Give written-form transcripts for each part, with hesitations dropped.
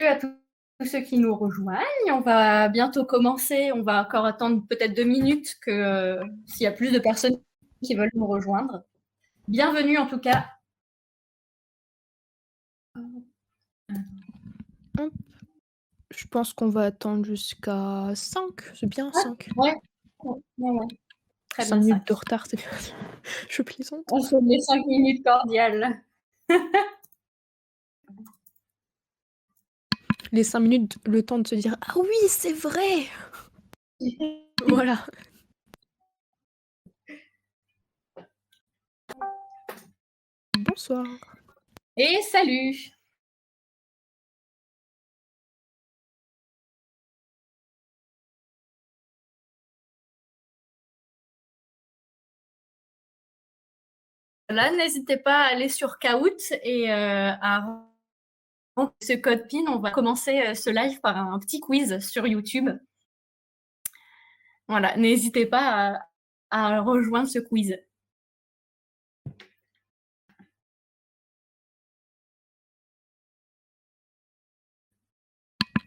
À tous ceux qui nous rejoignent. On va bientôt commencer. On va encore attendre peut-être 2 minutes que s'il y a plus de personnes qui veulent nous rejoindre. Bienvenue en tout cas. Je pense qu'on va attendre jusqu'à 5. C'est bien, 5. Ouais. Très 5 bien, minutes 5. de retard, c'est bien. Je plaisante. On se met 5 minutes cordiales. Les 5 minutes, le temps de se dire « Ah oui, c'est vrai !» Voilà. Bonsoir. Et salut. Là, n'hésitez pas à aller sur Kahoot et à ce code PIN. On va commencer ce live par un petit quiz sur YouTube. Voilà, n'hésitez pas à rejoindre ce quiz.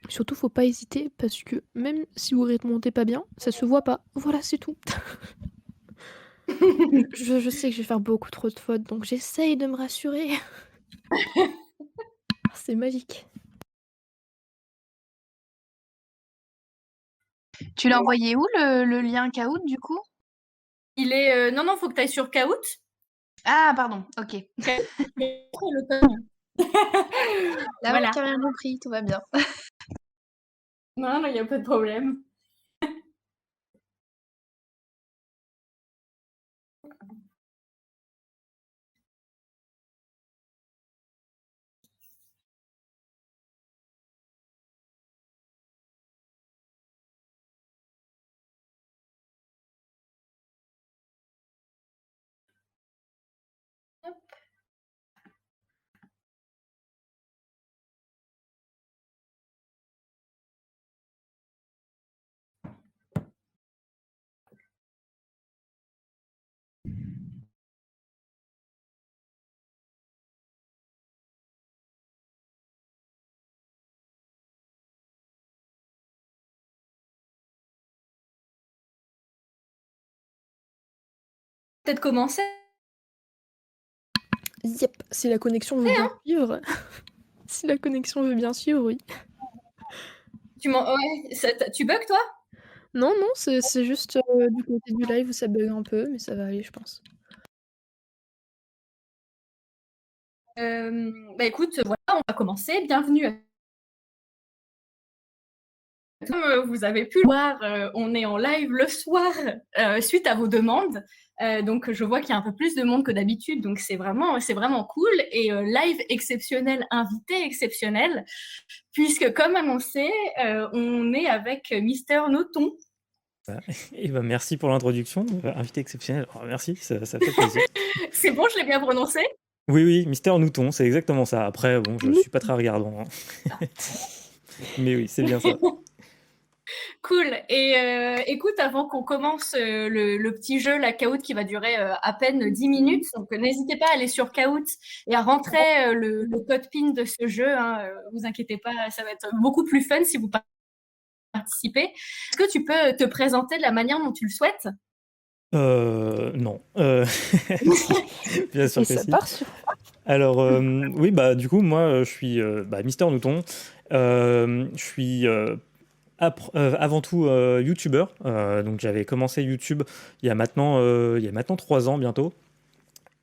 Surtout, faut pas hésiter parce que même si vous répondez pas bien, ça se voit pas. Voilà, c'est tout. je sais que je vais faire beaucoup trop de fautes, donc j'essaye de me rassurer. C'est magique. Tu l'as envoyé où le lien Kahoot du coup? Il est non, faut que tu ailles sur Kahoot. Ah pardon, ok. Là, Voilà. j'ai rien compris, tout va bien. Non, il n'y a pas de problème. Peut-être commencer. Yep, si la connexion veut bien suivre. Si la connexion veut bien suivre, oui. Tu bugs, toi? Non, c'est juste du côté du live où ça bug un peu, mais ça va aller, je pense. Écoute, voilà, on va commencer. Bienvenue à comme vous avez pu le voir, on est en live le soir suite à vos demandes. Donc, je vois qu'il y a un peu plus de monde que d'habitude. Donc, c'est vraiment cool. Et live exceptionnel, invité exceptionnel, puisque comme annoncé, on est avec Mister Noton. Et merci pour l'introduction, invité exceptionnel. Oh, merci, ça fait plaisir. C'est bon, je l'ai bien prononcé? Oui, Mister Nouton, c'est exactement ça. Après, bon, je suis pas très regardant. Hein. Mais oui, c'est bien ça. Cool. Et écoute, avant qu'on commence le petit jeu, la Kahoot, qui va durer à peine 10 minutes, donc n'hésitez pas à aller sur Kahoot et à rentrer le code PIN de ce jeu. Hein, vous inquiétez pas, ça va être beaucoup plus fun si vous participez. Est-ce que tu peux te présenter de la manière dont tu le souhaites? Non. Bien sûr Et que ça si. part sur... Alors, oui, du coup, moi, je suis Mister Nouton. Je suis avant tout youtubeur. Donc, j'avais commencé YouTube il y a maintenant 3 ans bientôt.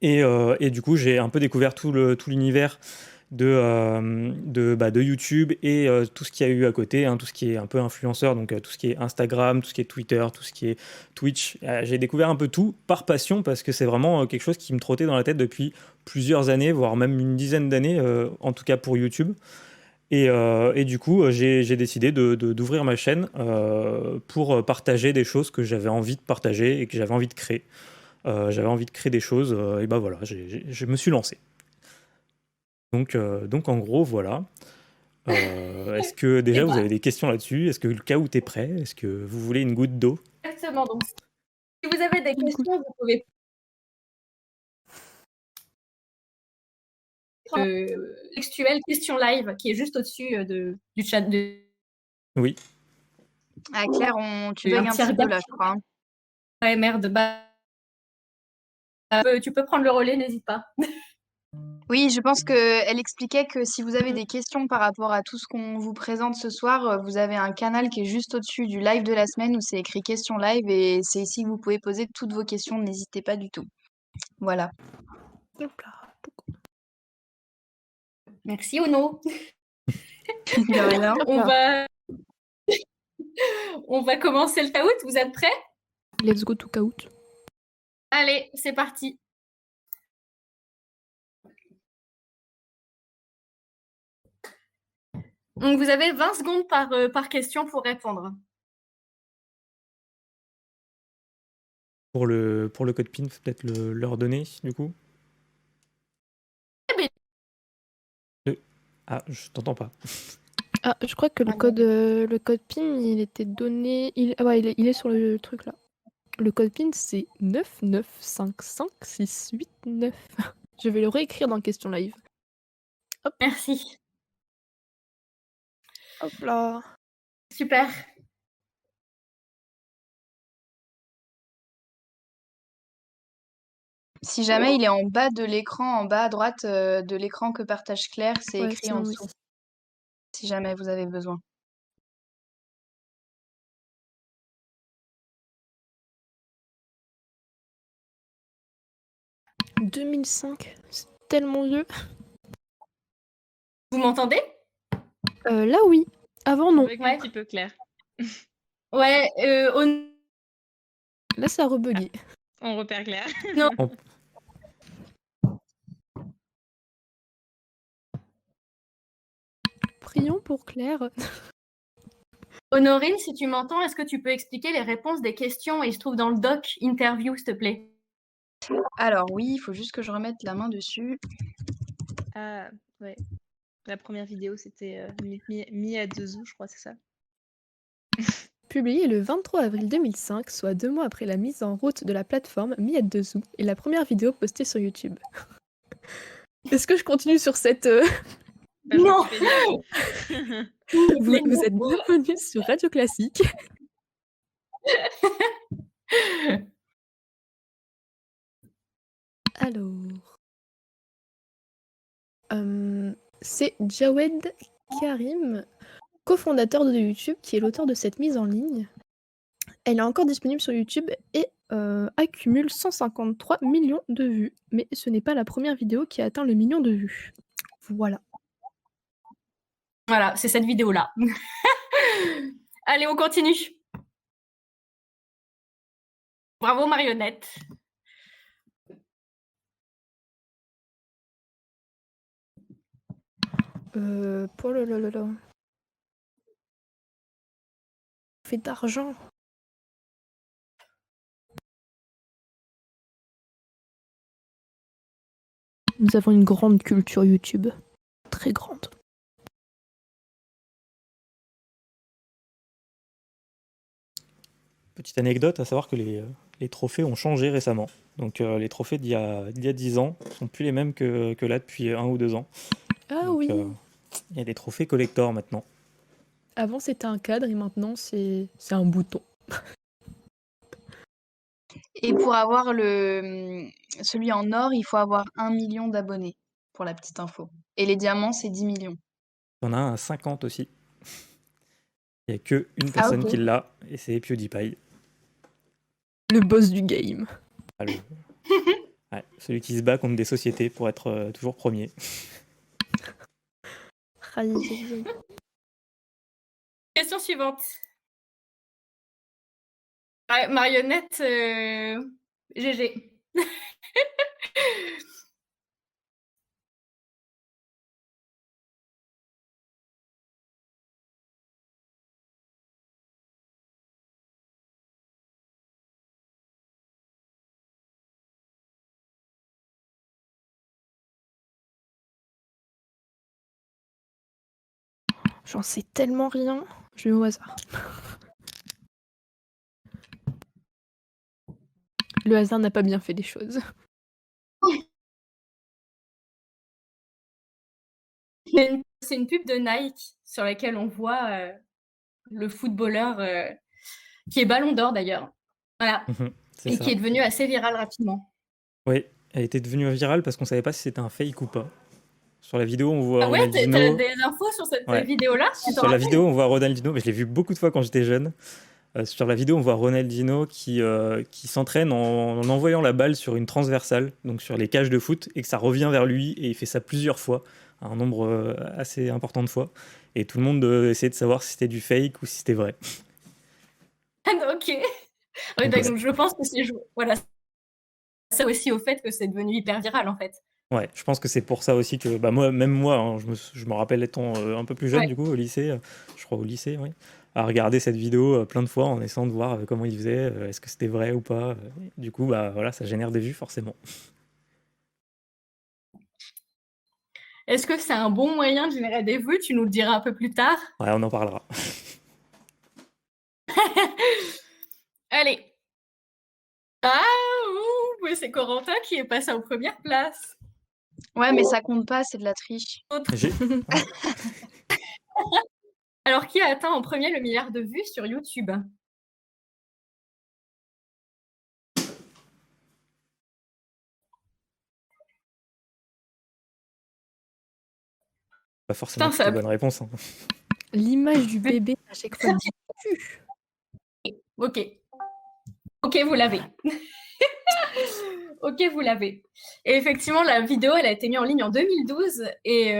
Et du coup, j'ai un peu découvert tout l'univers de YouTube et tout ce qu'il y a eu à côté, hein, tout ce qui est un peu influenceur, donc tout ce qui est Instagram, tout ce qui est Twitter, tout ce qui est Twitch. J'ai découvert un peu tout par passion parce que c'est vraiment quelque chose qui me trottait dans la tête depuis plusieurs années, voire même une dizaine d'années, en tout cas pour YouTube. Et du coup, j'ai décidé d'ouvrir ma chaîne pour partager des choses que j'avais envie de partager et que j'avais envie de créer. J'avais envie de créer des choses et voilà, je me suis lancé. Donc en gros, voilà. Est-ce que déjà vous avez des questions là-dessus? Est-ce que le Kahoot est prêt? Est-ce que vous voulez une goutte d'eau? Exactement. Donc, si vous avez des questions, vous pouvez textuel question live qui est juste au-dessus du chat. Oui. Ah, Claire, tu bugs un petit peu là, je crois. Hein. Ouais, merde. Tu peux prendre le relais, n'hésite pas. Oui, je pense qu'elle expliquait que si vous avez des questions par rapport à tout ce qu'on vous présente ce soir, vous avez un canal qui est juste au-dessus du live de la semaine où c'est écrit questions live et c'est ici que vous pouvez poser toutes vos questions, n'hésitez pas du tout. Voilà. Merci Ono. De rien. On va commencer le caout, vous êtes prêts? Let's go to caout. Allez, c'est parti. Donc vous avez 20 secondes par question pour répondre. Pour le code PIN, faut peut-être leur donner, du coup. Ah, je t'entends pas. Ah, je crois que le code PIN, il était donné... il est sur le truc là. Le code PIN, c'est 9955689. Je vais le réécrire dans question live. Hop. Merci. Hop là. Super. Si jamais il est en bas de l'écran, en bas à droite de l'écran que partage Claire, c'est écrit en dessous. Si jamais vous avez besoin. « 2005, c'est tellement vieux. Vous m'entendez? Là, oui. Avant, non. Un petit peu Claire. Ouais, Là, ça a rebugué. On repère Claire. Non. Prions pour Claire. Honorine, si tu m'entends, est-ce que tu peux expliquer les réponses des questions? Il se trouve dans le doc interview, s'il te plaît. Alors oui, il faut juste que je remette la main dessus. Ah, ouais. La première vidéo, c'était Mi-Adzuzu, je crois, c'est ça. Publié le 23 avril 2005, soit 2 mois après la mise en route de la plateforme Mi-Adzuzu, et la première vidéo postée sur YouTube. Est-ce que je continue sur cette... Non. Vous êtes bienvenus sur Radio Classique. Alors... c'est Jawed Karim, cofondateur de YouTube, qui est l'auteur de cette mise en ligne. Elle est encore disponible sur YouTube et accumule 153 millions de vues. Mais ce n'est pas la première vidéo qui a atteint le million de vues. Voilà. Voilà, c'est cette vidéo-là. Allez, on continue. Bravo, Marionnette. Pour le fait d'argent. Nous avons une grande culture YouTube. Très grande. Petite anecdote, à savoir que les trophées ont changé récemment. Donc les trophées d'il y a 10 ans ne sont plus les mêmes que là depuis 1 ou 2 ans. Ah donc, oui. Il y a des trophées collector maintenant. Avant c'était un cadre et maintenant c'est un bouton. Et pour avoir celui en or, il faut avoir 1 million d'abonnés, pour la petite info. Et les diamants, c'est 10 millions. Il y en a un à 50 aussi. Il n'y a qu'une personne qui l'a, et c'est PewDiePie. Le boss du game. Ah, ouais, celui qui se bat contre des sociétés pour être toujours premier. Question suivante. Marionnette, GG. J'en sais tellement rien. Je vais au hasard. Le hasard n'a pas bien fait les choses. C'est une pub de Nike sur laquelle on voit le footballeur qui est Ballon d'Or d'ailleurs. Voilà. C'est Et ça. qui est devenu assez viral rapidement. Oui, elle était devenue virale parce qu'on savait pas si c'était un fake ou pas. Sur la vidéo, on voit Ah ouais, t'as Ronaldinho. des infos sur cette Ouais. vidéo-là? Tu t'en Sur la rappelles? vidéo, on voit Ronaldinho, mais je l'ai vu beaucoup de fois quand j'étais jeune. Sur la vidéo, on voit Ronaldinho qui s'entraîne en envoyant la balle sur une transversale, donc sur les cages de foot, et que ça revient vers lui, et il fait ça plusieurs fois, un nombre assez important de fois. Et tout le monde essayait de savoir si c'était du fake ou si c'était vrai. Ok. Oui, Donc, donc je pense que c'est voilà, ça aussi au fait que c'est devenu hyper viral en fait. ouais, je pense que c'est pour ça aussi que même moi, hein, je me rappelle étant un peu plus jeune Ouais. du coup au lycée, je crois au lycée, oui, à regarder cette vidéo plein de fois en essayant de voir comment il faisait, est-ce que c'était vrai ou pas. Du coup, voilà, ça génère des vues forcément. Est-ce que c'est un bon moyen de générer des vues? Tu nous le diras un peu plus tard. Ouais, on en parlera. Allez. Ah, mais c'est Corentin qui est passé en première place. Ouais, mais ça compte pas, c'est de la triche. Alors, qui a atteint en premier le milliard de vues sur YouTube? Pas forcément Putain, toutes ça les bonnes réponses. Hein. L'image du bébé à chaque fois dessus. Ok. Ok, vous l'avez. Ok, vous l'avez. Et effectivement, la vidéo, elle a été mise en ligne en 2012 et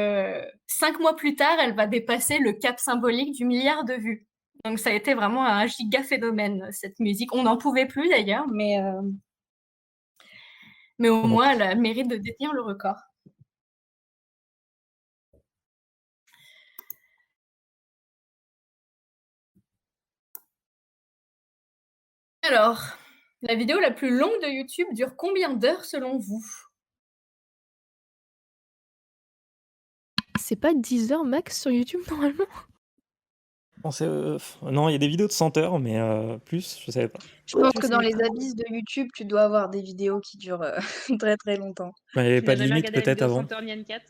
5 mois plus tard, elle va dépasser le cap symbolique du milliard de vues. Donc, ça a été vraiment un giga phénomène, cette musique. On n'en pouvait plus d'ailleurs, mais au moins, elle a le mérite de détenir le record. Alors, la vidéo la plus longue de YouTube dure combien d'heures selon vous? C'est pas 10 heures max sur YouTube normalement? Non, il y a des vidéos de 100 heures, mais plus, je savais pas. Je pense que dans les abysses de YouTube, tu dois avoir des vidéos qui durent très très longtemps. Il n'y avait Tu pas n'as de jamais limite regardé la peut-être vidéo avant. 100 heures Nyan 4?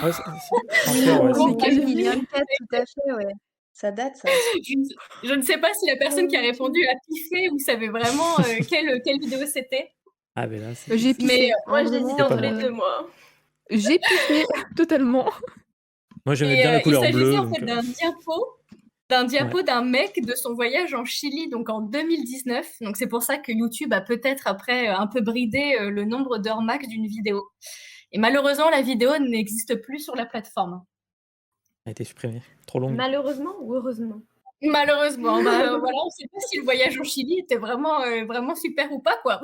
Ouais, 100 heures, ouais, Bon, c'est- Oui, Nyan 4, tout à fait, ouais. Ça date, ça. je ne sais pas si la personne qui a répondu a piffé ou savait vraiment quelle vidéo c'était. Ah, mais là, c'est. J'ai piffé. Mais moi, hein, j'hésitais vraiment, C'est pas entre les moi. deux, moi. J'ai piffé totalement. Moi, j'aimais Et bien la il couleur s'agissait bleue. en fait Donc, d'un diapo d'un mec de son voyage en Chili, donc en 2019. Donc c'est pour ça que YouTube a peut-être après un peu bridé le nombre d'heures max d'une vidéo. Et malheureusement, la vidéo n'existe plus sur la plateforme. a été supprimée. Trop longue. Malheureusement ou heureusement? Malheureusement, voilà, on ne sait pas si le voyage en Chili était vraiment super ou pas, quoi.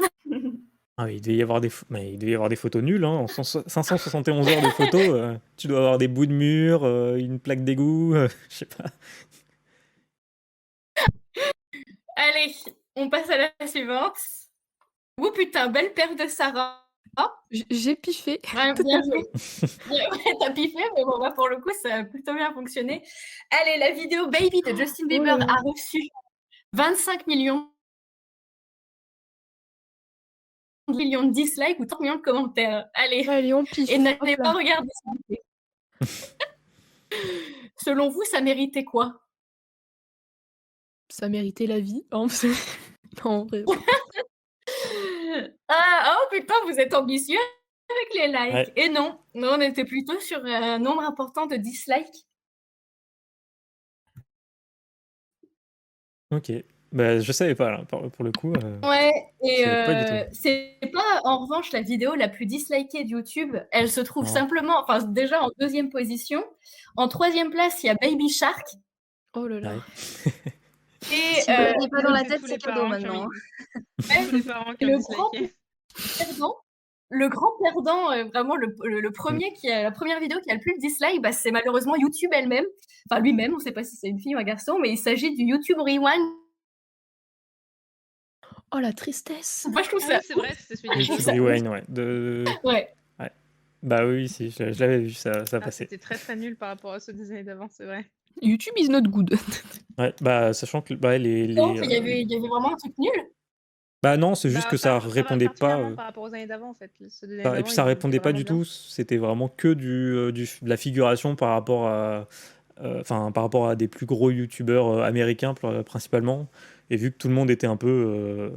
Ah, il devait y avoir mais il devait y avoir des photos nulles. Hein. En 571 heures de photos, tu dois avoir des bouts de mur, une plaque d'égout, je sais pas. Allez, on passe à la suivante. Oh putain, belle paire de Sarah. J'ai piffé. Ouais, bien joué. Ouais, t'as piffé, mais bon, bah, pour le coup, ça a plutôt bien fonctionné. Allez, la vidéo Baby de Justin Bieber a reçu 25 millions de dislikes ou 30 millions de commentaires. Allez, Allez, on piffe. et n'allez Hop là. pas regarder s'il vous plaît. Selon vous, ça méritait quoi? Ça méritait la vie. Non, en vrai. Ah, oh putain, vous êtes ambitieux avec les likes. Ouais. Et non, on était plutôt sur un nombre important de dislikes. Ok. Bah, je savais pas, là, pour le coup. Ouais, et je savais pas du tout. c'est pas en revanche la vidéo la plus dislikée de YouTube. Elle se trouve Non. simplement, enfin déjà en 2e position. En 3e place, il y a Baby Shark. Oh là là. Ouais. Et Si vous l'avez pas dans la C'est tête, tous c'est les cadeau parents qui ont maintenant. mis- tous les parents qui ont le grand disliké. perdant, le grand perdant, vraiment le premier la première vidéo qui a le plus de dislikes, bah, c'est malheureusement YouTube elle-même. Enfin lui-même, on ne sait pas si c'est une fille ou un garçon, mais il s'agit du YouTube Rewind. Oh la tristesse. Moi je trouve Ah ça. oui, c'est vrai, c'était celui YouTube ça- Rewind, ouais. Ouais. Bah oui, si, je l'avais vu, ça Ah, passait. c'était très très nul par rapport à ceux des années d'avant, c'est vrai. YouTube is not good. Ouais, bah, sachant que Donc, il y avait vraiment un truc nul. Bah non, c'est juste Bah, que ça pas répondait pas. particulièrement par rapport aux années d'avant, en fait. Ceux des années Et d'avant, puis ça ils répondait étaient pas vraiment du bien. tout. C'était vraiment que de la figuration par rapport à des plus gros youtubeurs américains principalement. Et vu que tout le monde était un peu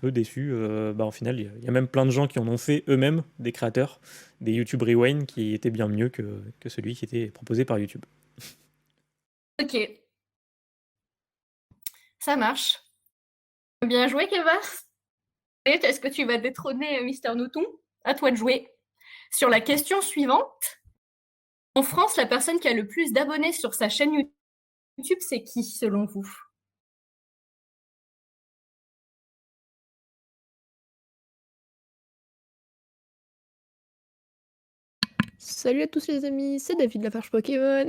déçu, bah, au final, il y a même plein de gens qui en ont fait eux-mêmes, des créateurs, des YouTube Rewind qui étaient bien mieux que celui qui était proposé par YouTube. Ok, ça marche. Bien joué, Kevas. Est-ce que tu vas détrôner Mister Nouton? À toi de jouer. Sur la question suivante, en France, la personne qui a le plus d'abonnés sur sa chaîne YouTube, c'est qui, selon vous? Salut à tous les amis, c'est David Lafarge Pokémon.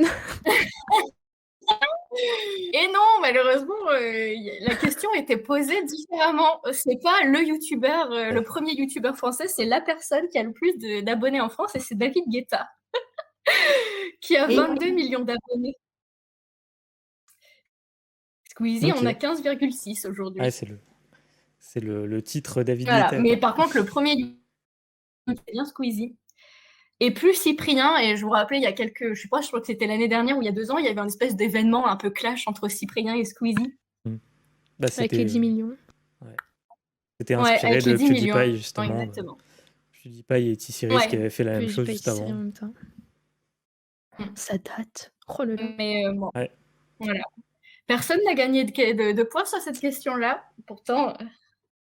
Et non, malheureusement, la question était posée différemment. C'est pas le youtubeur, le premier youtubeur français, c'est la personne qui a le plus d'abonnés en France et c'est David Guetta, qui a Et 22 millions d'abonnés. Squeezie, on a Ok. 15,6 aujourd'hui. Ouais, c'est le titre David Voilà. Guetta, Mais quoi. par contre, le premier, c'est bien Squeezie. Et plus Cyprien, et je vous rappelais, il y a quelques, je sais pas, je crois que c'était l'année dernière ou il y a 2 ans, il y avait un espèce d'événement un peu clash entre Cyprien et Squeezie. Bah, Avec les 10 millions. c'était Ouais, inspiré avec les de 10 millions. PewDiePie, justement. Exactement. PewDiePie et T-Series Ouais. qui avaient fait la même Puis j'ai chose pas juste ici avant. en même temps. Mm. Ça date. Oh là là. Mais bon, Ouais. voilà. Personne n'a gagné de points sur cette question-là. Pourtant,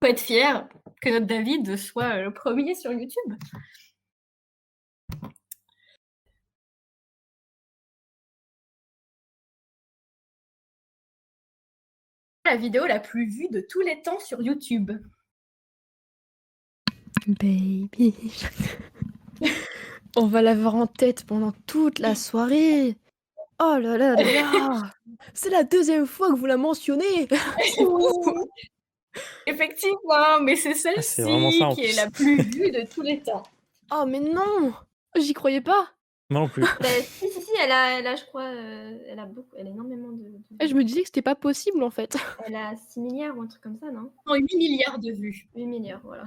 faut être fier que notre David soit le premier sur YouTube. La vidéo la plus vue de tous les temps sur YouTube. Baby. On va l'avoir en tête pendant toute la soirée. Oh là là là là. C'est la deuxième fois que vous la mentionnez. C'est fou. Effectivement, mais c'est c'est vraiment ça celle-ci en qui est plus. la plus vue de tous les temps. Oh mais non. J'y croyais pas. Moi non plus. Si, elle a, je crois, elle a énormément de Je me disais que c'était pas possible en fait. Elle a 6 milliards ou un truc comme ça, non? Non, 8 milliards de vues. 8 milliards, voilà.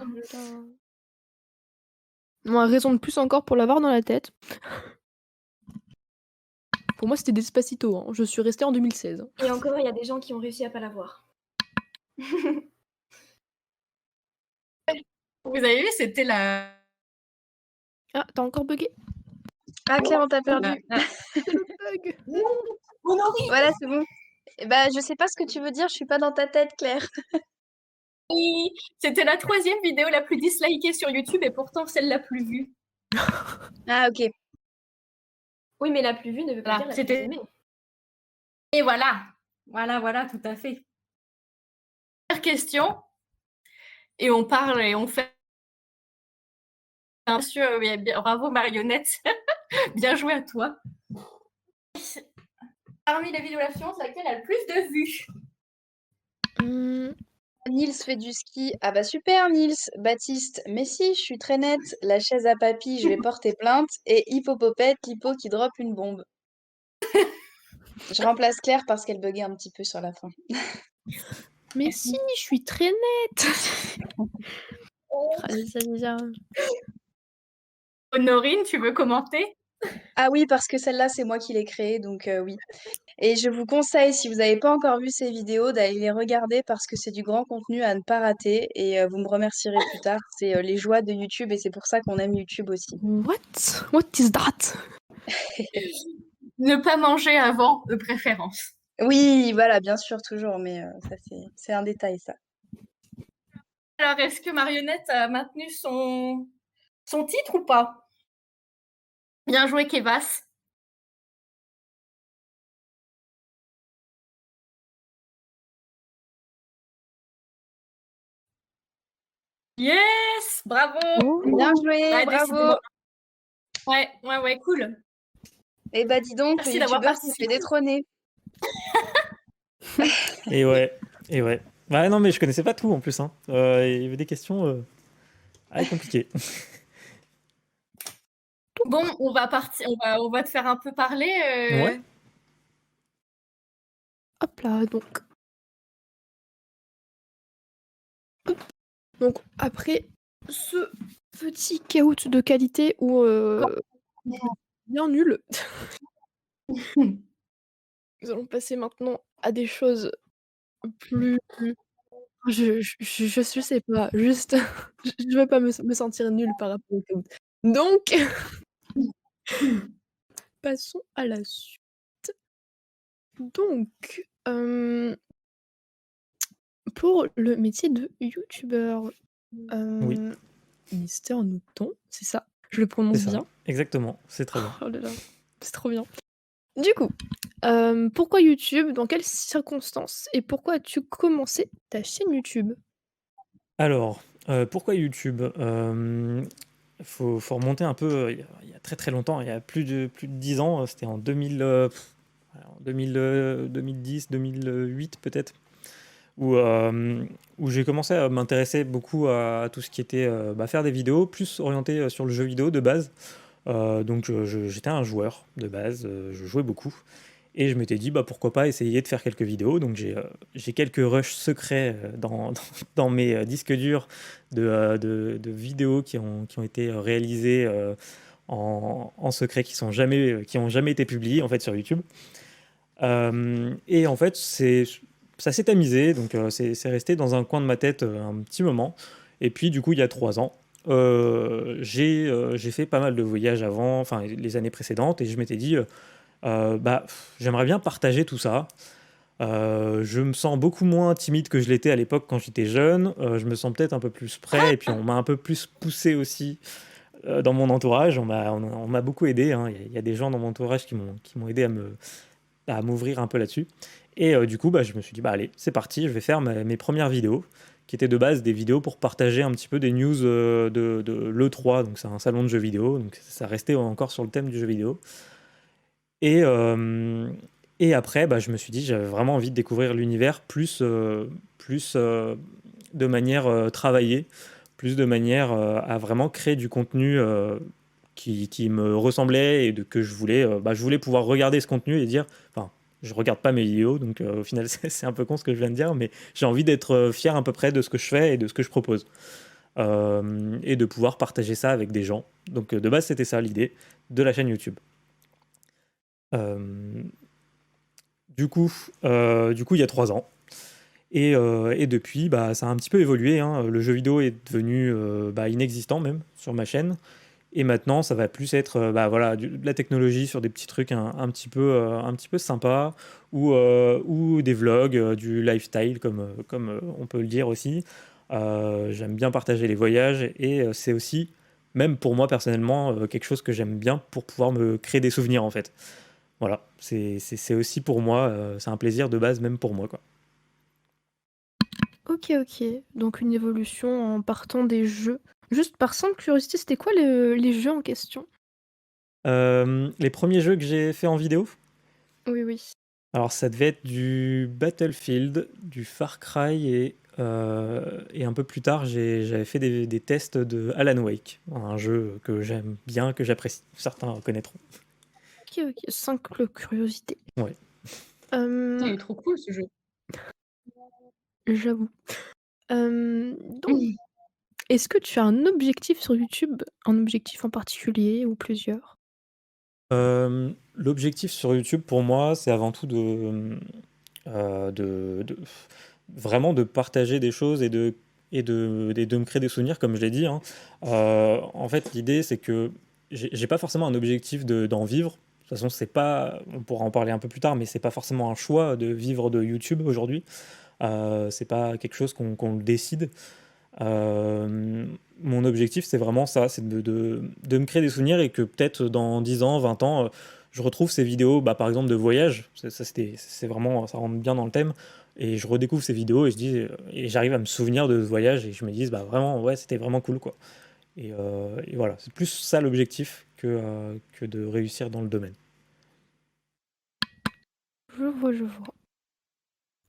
Moi, raison de plus encore pour l'avoir dans la tête. Pour moi, c'était Despacito. Hein. Je suis restée en 2016. Et encore, il y a des gens qui ont réussi à pas l'avoir. Vous avez vu, c'était la... Ah, t'as encore bugué. Ah, Claire, on t'a perdu. Bug. Honorine. Voilà, c'est bon. Bah, je sais pas ce que tu veux dire, je suis pas dans ta tête, Claire. C'était la 3e vidéo la plus dislikée sur YouTube et pourtant celle la plus vue. Ah, ok. Oui, mais la plus vue ne veut pas dire la plus aimée. Et voilà. Voilà, tout à fait. Dernière question. Et on parle et on fait... Bien sûr, bravo Marionnette. Bien joué à toi. Parmi les vidéos de la science, laquelle a le plus de vues? Nils fait du ski. Ah bah super, Nils. Baptiste, mais si, je suis très nette. La chaise à papy, je vais porter plainte. Et Hippopopette, l'hippo qui drop une bombe. Je remplace Claire parce qu'elle buguait un petit peu sur la fin. Mais si, je suis très nette. Honorine, tu veux commenter? Ah oui, parce que celle-là, c'est moi qui l'ai créée, donc oui. Et je vous conseille, si vous n'avez pas encore vu ces vidéos, d'aller les regarder parce que c'est du grand contenu à ne pas rater et vous me remercierez plus tard. C'est les joies de YouTube et c'est pour ça qu'on aime YouTube aussi. What is that? Ne pas manger avant, de préférence. Oui, voilà, bien sûr, toujours, mais ça, c'est un détail, ça. Alors, est-ce que Marionnette a maintenu son titre ou pas? Bien joué, Kevas. Yes! Bravo! Bien joué, Ouais, bravo! décidément. Ouais, cool. Eh bah dis donc, Merci le d'avoir youtubeur s'est participé. fait détrôner. Et ouais. Ouais, non, mais je connaissais pas tout en plus. Hein. Il y avait des questions compliquées. Bon, on va partir. On va te faire un peu parler. Ouais. Hop là, donc. Donc après ce petit caout de qualité où bien nul, nous allons passer maintenant à des choses plus je sais pas, juste je veux pas me sentir nulle par rapport au caout. Donc passons à la suite. Donc, pour le métier de youtubeur, Oui, Mister Newton, c'est ça? Je le c'est prononce ça. bien? Exactement, c'est très bien. Oh là là, c'est trop bien. Du coup, pourquoi YouTube? Dans quelles circonstances? Et pourquoi as-tu commencé ta chaîne YouTube? Alors, pourquoi YouTube? Faut remonter un peu, il y a très, très longtemps, il y a plus de 10 ans, c'était en 2010-2008 peut-être, où, où j'ai commencé à m'intéresser beaucoup à tout ce qui était, faire des vidéos, plus orienté, sur le jeu vidéo de base. Donc j'étais un joueur de base, je jouais beaucoup et je m'étais dit: «Bah, pourquoi pas essayer de faire quelques vidéos?» Donc j'ai quelques rushs secrets, dans mes, disques durs de vidéos qui ont été, réalisées, en secret, qui ont jamais été publiées, en fait, sur YouTube. Et en fait, ça s'est tamisé, donc c'est resté dans un coin de ma tête, un petit moment et puis du coup, il y a 3 ans, j'ai fait pas mal de voyages avant, enfin les années précédentes et je m'étais dit, «Bah, j'aimerais bien partager tout ça». Je me sens beaucoup moins timide que je l'étais à l'époque quand j'étais jeune, je me sens peut-être un peu plus prêt et puis on m'a un peu plus poussé aussi, dans mon entourage. On m'a beaucoup aidé, hein. Il y a des gens dans mon entourage qui m'ont aidé à m'ouvrir un peu là-dessus et du coup, bah, je me suis dit: «Bah, allez, c'est parti, je vais faire mes premières vidéos», qui étaient de base des vidéos pour partager un petit peu des news, de l'E3, donc c'est un salon de jeux vidéo, donc ça restait encore sur le thème du jeu vidéo et après, bah, je me suis dit: «J'avais vraiment envie de découvrir l'univers plus de manière, travaillée, plus de manière, à vraiment créer du contenu, qui me ressemblait et que je voulais pouvoir regarder ce contenu et dire, enfin, je regarde pas mes vidéos, donc au final, c'est un peu con ce que je viens de dire, mais j'ai envie d'être fier à peu près de ce que je fais et de ce que je propose. Et de pouvoir partager ça avec des gens. Donc de base, c'était ça l'idée de la chaîne YouTube. Euh, du coup, il y a 3 ans. Et depuis, bah, ça a un petit peu évolué, hein. Le jeu vidéo est devenu inexistant même sur ma chaîne. Et maintenant, ça va plus être voilà, de la technologie sur des petits trucs un petit peu sympas ou des vlogs, du lifestyle comme on peut le dire aussi. J'aime bien partager les voyages et c'est aussi, même pour moi personnellement, quelque chose que j'aime bien pour pouvoir me créer des souvenirs en fait. Voilà, c'est aussi pour moi, c'est un plaisir de base même pour moi, quoi. OK, OK, donc une évolution en partant des jeux. Juste par simple curiosité, c'était quoi les jeux en question? Les premiers jeux que j'ai fait en vidéo? Oui, oui. Alors ça devait être du Battlefield, du Far Cry et un peu plus tard, j'avais fait des tests de Alan Wake, un jeu que j'aime bien, que j'apprécie. Certains connaîtront. OK, OK, simple curiosité. Ouais. Putain, il Hem, est trop cool ce jeu. J'avoue. Donc, est-ce que tu as un objectif sur YouTube? Un objectif en particulier ou plusieurs? L'objectif sur YouTube pour moi, c'est avant tout de vraiment de partager des choses et de me créer des souvenirs comme je l'ai dit, hein. En fait, l'idée c'est que j'ai pas forcément un objectif d'en vivre. De toute façon, c'est pas on pourra en parler un peu plus tard, mais c'est pas forcément un choix de vivre de YouTube aujourd'hui. C'est pas quelque chose qu'on le décide. Mon objectif, c'est vraiment ça, c'est de me créer des souvenirs et que peut-être dans 10 ans, 20 ans, je retrouve ces vidéos, par exemple de voyage. C'est vraiment, ça rentre bien dans le thème. Et je redécouvre ces vidéos et et j'arrive à me souvenir de ce voyage et je me dis, bah vraiment, ouais, c'était vraiment cool, quoi. Et voilà, c'est plus ça l'objectif que de réussir dans le domaine. Je vois, je vois.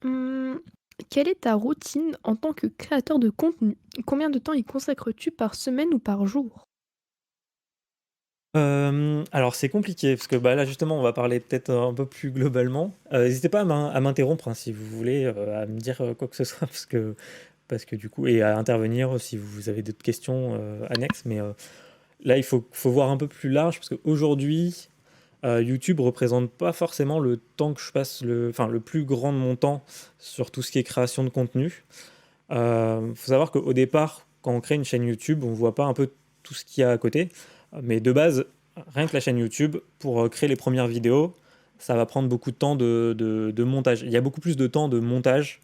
Mmh, Quelle est ta routine en tant que créateur de contenu? Combien de temps y consacres-tu par semaine ou par jour? Alors c'est compliqué parce que, là justement on va parler peut-être un peu plus globalement. N'hésitez pas à m'interrompre, hein, si vous voulez, à me dire, quoi que ce soit parce que parce que du coup, et à intervenir si vous avez d'autres questions annexes. Mais là, il faut voir un peu plus large, parce qu'aujourd'hui, YouTube représente pas forcément le temps que je passe, enfin, le plus grand de mon temps sur tout ce qui est création de contenu. Faut savoir qu'au départ, quand on crée une chaîne YouTube, on voit pas un peu tout ce qu'il y a à côté. Mais de base, rien que la chaîne YouTube, pour créer les premières vidéos, ça va prendre beaucoup de temps de montage. Il y a beaucoup plus de temps de montage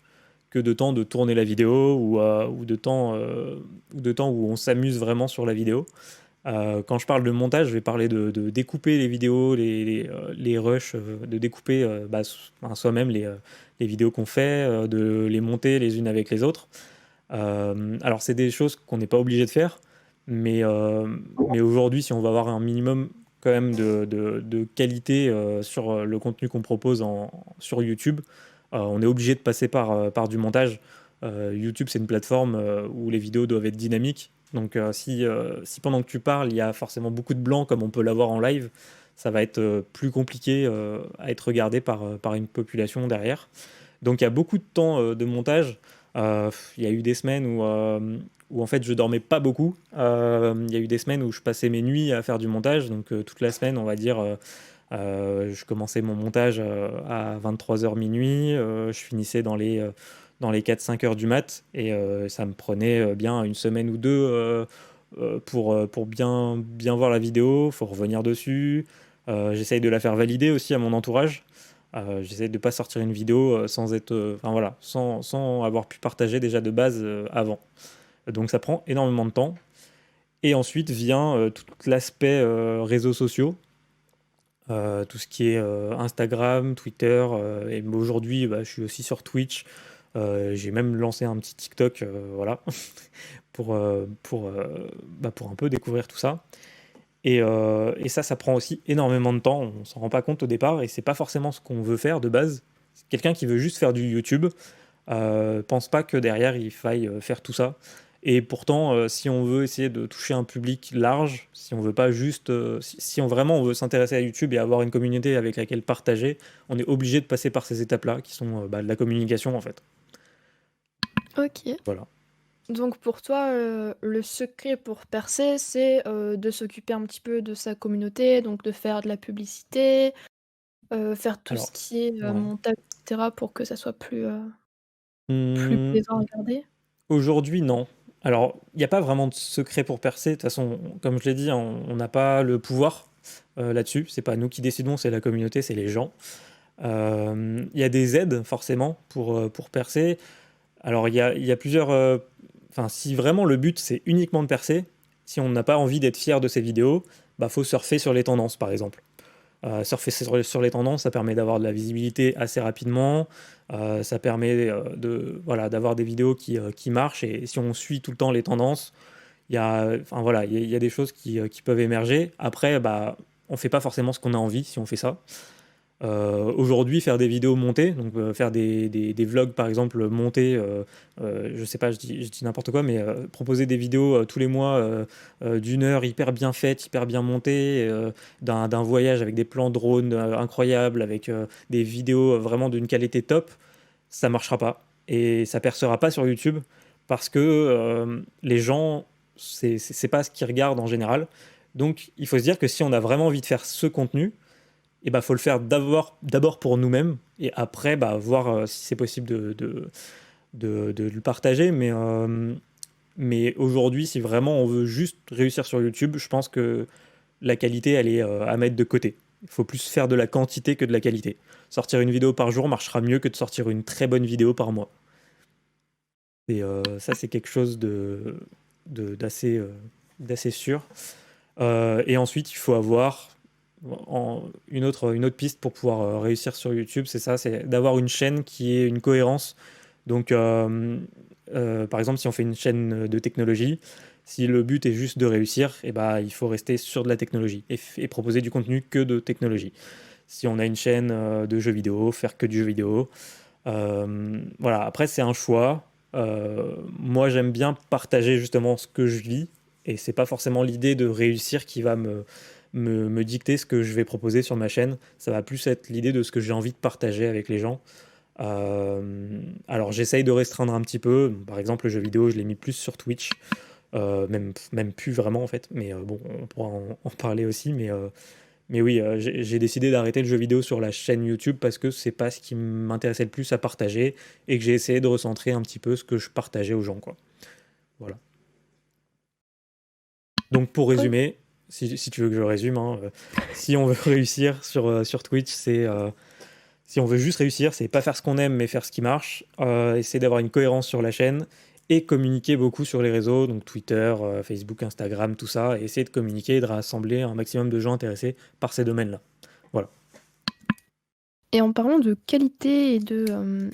que de temps de tourner la vidéo ou de temps où on s'amuse vraiment sur la vidéo. Quand je parle de montage, je vais parler de découper les vidéos, les rushs, de découper soi-même les vidéos qu'on fait, de les monter les unes avec les autres. Alors, c'est des choses qu'on n'est pas obligé de faire, mais aujourd'hui, si on va avoir un minimum quand même de qualité sur le contenu qu'on propose sur YouTube, on est obligé de passer par du montage. YouTube, c'est une plateforme où les vidéos doivent être dynamiques. Donc, si pendant que tu parles, il y a forcément beaucoup de blanc, comme on peut l'avoir en live, ça va être plus compliqué à être regardé par une population derrière. Donc, il y a beaucoup de temps de montage. Il y a eu des semaines où en fait je dormais pas beaucoup. Il y a eu des semaines où je passais mes nuits à faire du montage. Donc, toute la semaine, on va dire, je commençais mon montage à 23h minuit. Je finissais dans les 4-5 heures du mat, et ça me prenait bien une semaine ou deux pour bien voir la vidéo. Il faut revenir dessus. J'essaye de la faire valider aussi à mon entourage. J'essaie de ne pas sortir une vidéo enfin, voilà, sans avoir pu partager déjà de base avant. Donc ça prend énormément de temps. Et ensuite vient tout l'aspect réseaux sociaux. Tout ce qui est Instagram, Twitter, et aujourd'hui je suis aussi sur Twitch. J'ai même lancé un petit TikTok, voilà, pour un peu découvrir tout ça. Et ça prend aussi énormément de temps. On s'en rend pas compte au départ, et c'est pas forcément ce qu'on veut faire de base. Quelqu'un qui veut juste faire du YouTube pense pas que derrière il faille faire tout ça. Et pourtant, si on veut essayer de toucher un public large, si on veut pas juste, si on vraiment on veut s'intéresser à YouTube et avoir une communauté avec laquelle partager, on est obligé de passer par ces étapes-là, qui sont de la communication en fait. Ok. Voilà. Donc pour toi, le secret pour percer, c'est de s'occuper un petit peu de sa communauté, donc de faire de la publicité, faire tout ce Alors, qui est ouais. montage, etc., pour que ça soit plus Hum, plaisant à regarder. Aujourd'hui, non. Alors, il n'y a pas vraiment de secret pour percer. De toute façon, comme je l'ai dit, on n'a pas le pouvoir là-dessus. C'est pas nous qui décidons, c'est la communauté, c'est les gens. Il y a des aides, forcément, pour percer. Alors, il y a plusieurs. Enfin, si vraiment le but, c'est uniquement de percer, si on n'a pas envie d'être fier de ses vidéos, bah, faut surfer sur les tendances, par exemple. Surfer sur les tendances, ça permet d'avoir de la visibilité assez rapidement. Ça permet voilà, d'avoir des vidéos qui marchent. Et si on suit tout le temps les tendances, enfin, voilà, il y a des choses qui peuvent émerger. Après, bah, on ne fait pas forcément ce qu'on a envie si on fait ça. Aujourd'hui, faire des vidéos montées, donc faire des vlogs par exemple montés, je sais pas, je dis n'importe quoi, mais proposer des vidéos tous les mois d'une heure hyper bien faites, hyper bien montées, d'un voyage avec des plans drone incroyables, avec des vidéos vraiment d'une qualité top, ça marchera pas et ça percera pas sur YouTube parce que les gens, c'est pas ce qu'ils regardent en général. Donc il faut se dire que si on a vraiment envie de faire ce contenu, et bah, faut le faire d'abord pour nous-mêmes, et après bah, voir si c'est possible de le partager. Mais aujourd'hui, si vraiment on veut juste réussir sur YouTube, je pense que la qualité, elle est à mettre de côté. Il faut plus faire de la quantité que de la qualité. Sortir une vidéo par jour marchera mieux que de sortir une très bonne vidéo par mois. Et ça, c'est quelque chose d'assez sûr. Et ensuite, il faut avoir une autre piste pour pouvoir réussir sur YouTube, c'est ça, c'est d'avoir une chaîne qui ait une cohérence. Donc, par exemple, si on fait une chaîne de technologie, si le but est juste de réussir, et bah, il faut rester sur de la technologie et proposer du contenu que de technologie. Si on a une chaîne de jeux vidéo, faire que du jeu vidéo. Voilà, après, c'est un choix. Moi, j'aime bien partager justement ce que je vis, et c'est pas forcément l'idée de réussir qui va me dicter ce que je vais proposer sur ma chaîne. Ça va plus être l'idée de ce que j'ai envie de partager avec les gens. Alors j'essaye de restreindre un petit peu. Par exemple, le jeu vidéo, je l'ai mis plus sur Twitch. Même plus vraiment en fait. Mais bon, on pourra en parler aussi. Mais oui, j'ai décidé d'arrêter le jeu vidéo sur la chaîne YouTube parce que c'est pas ce qui m'intéressait le plus à partager et que j'ai essayé de recentrer un petit peu ce que je partageais aux gens, quoi. Voilà. Donc pour Ok. résumer, si tu veux que je résume, hein, si on veut réussir sur Twitch, si on veut juste réussir, c'est pas faire ce qu'on aime, mais faire ce qui marche. Essayer d'avoir une cohérence sur la chaîne et communiquer beaucoup sur les réseaux, donc Twitter, Facebook, Instagram, tout ça. Et essayer de communiquer et de rassembler un maximum de gens intéressés par ces domaines-là. Voilà. Et en parlant de qualité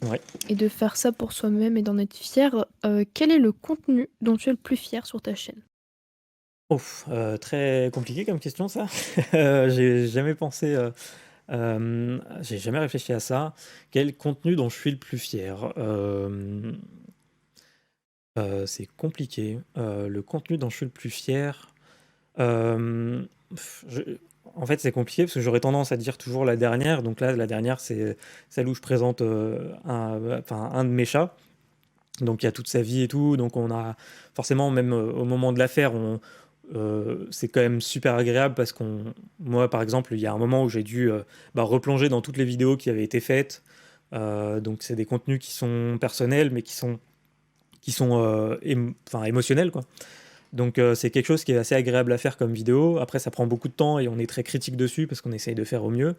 Ouais. et de faire ça pour soi-même et d'en être fier, quel est le contenu dont tu es le plus fier sur ta chaîne? Ouf, très compliqué comme question ça. J'ai jamais pensé, j'ai jamais réfléchi à ça. Quel contenu dont je suis le plus fier? C'est compliqué. Le contenu dont je suis le plus fier, hem, je en fait, c'est compliqué parce que j'aurais tendance à dire toujours la dernière. Donc là, la dernière, c'est celle où je présente, un de mes chats. Donc il y a toute sa vie et tout. Donc on a forcément, même, au moment de la faire, c'est quand même super agréable parce moi, par exemple, il y a un moment où j'ai dû, replonger dans toutes les vidéos qui avaient été faites. Donc c'est des contenus qui sont personnels, mais qui sont émotionnels, quoi. Donc c'est quelque chose qui est assez agréable à faire comme vidéo. Après, ça prend beaucoup de temps et on est très critique dessus parce qu'on essaye de faire au mieux.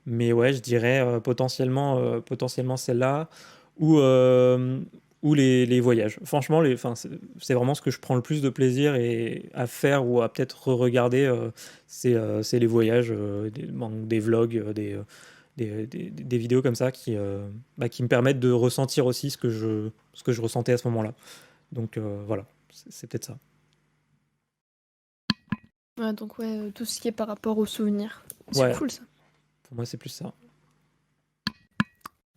Mais ouais, je dirais potentiellement celle-là ou, ou les voyages. Franchement, c'est vraiment ce que je prends le plus de plaisir à faire ou à peut-être re-regarder. C'est les voyages, des vlogs, des vidéos comme ça qui me permettent de ressentir aussi ce que je ressentais à ce moment-là. Donc voilà, c'est peut-être ça. Ouais, donc ouais, tout ce qui est par rapport aux souvenirs. C'est Ouais, cool ça. pour moi, c'est plus ça.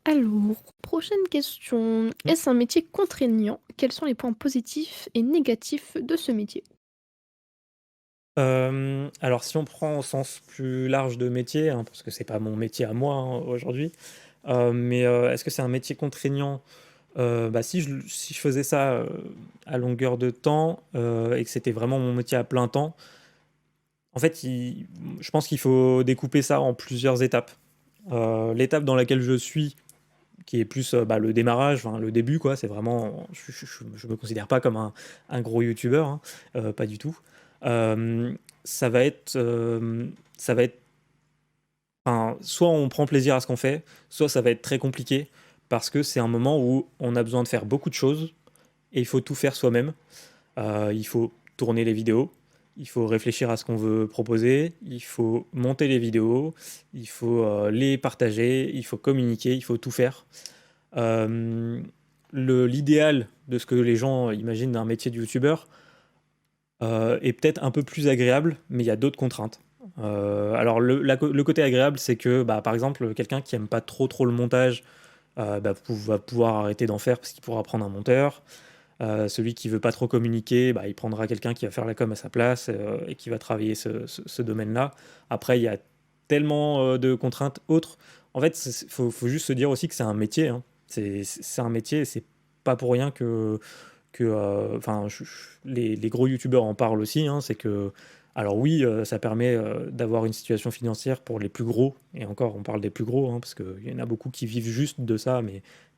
Alors, prochaine question. Hmm. Est-ce un métier contraignant? Quels sont les points positifs et négatifs de ce métier? Alors, si on prend au sens plus large de métier, hein, parce que c'est pas mon métier à moi, hein, aujourd'hui, mais est-ce que c'est un métier contraignant? Si je faisais ça à longueur de temps et que c'était vraiment mon métier à plein temps, en fait, je pense qu'il faut découper ça en plusieurs étapes. L'étape dans laquelle je suis, qui est plus le démarrage, enfin, le début, quoi, c'est vraiment. Je me considère pas comme un gros youtubeur, hein, pas du tout. Euh, ça va être. Ça va être. Enfin, soit on prend plaisir à ce qu'on fait, soit ça va être très compliqué parce que c'est un moment où on a besoin de faire beaucoup de choses et il faut tout faire soi-même. Il faut tourner les vidéos, il faut réfléchir à ce qu'on veut proposer, il faut monter les vidéos, il faut les partager, il faut communiquer, il faut tout faire. Euh, L'idéal de ce que les gens imaginent d'un métier de youtubeur est peut-être un peu plus agréable, mais il y a d'autres contraintes. Alors le côté agréable, c'est que par exemple, quelqu'un qui aime pas trop le montage va pouvoir arrêter d'en faire parce qu'il pourra prendre un monteur. Celui qui veut pas trop communiquer, il prendra quelqu'un qui va faire la com à sa place et qui va travailler ce domaine-là. Après, il y a tellement de contraintes autres. En fait, faut juste se dire aussi que c'est un métier, hein. C'est un métier et c'est pas pour rien les gros youtubeurs en parlent aussi, hein. C'est que, alors oui, ça permet d'avoir une situation financière pour les plus gros, et encore, on parle des plus gros, hein, parce qu'il y en a beaucoup qui vivent juste de ça,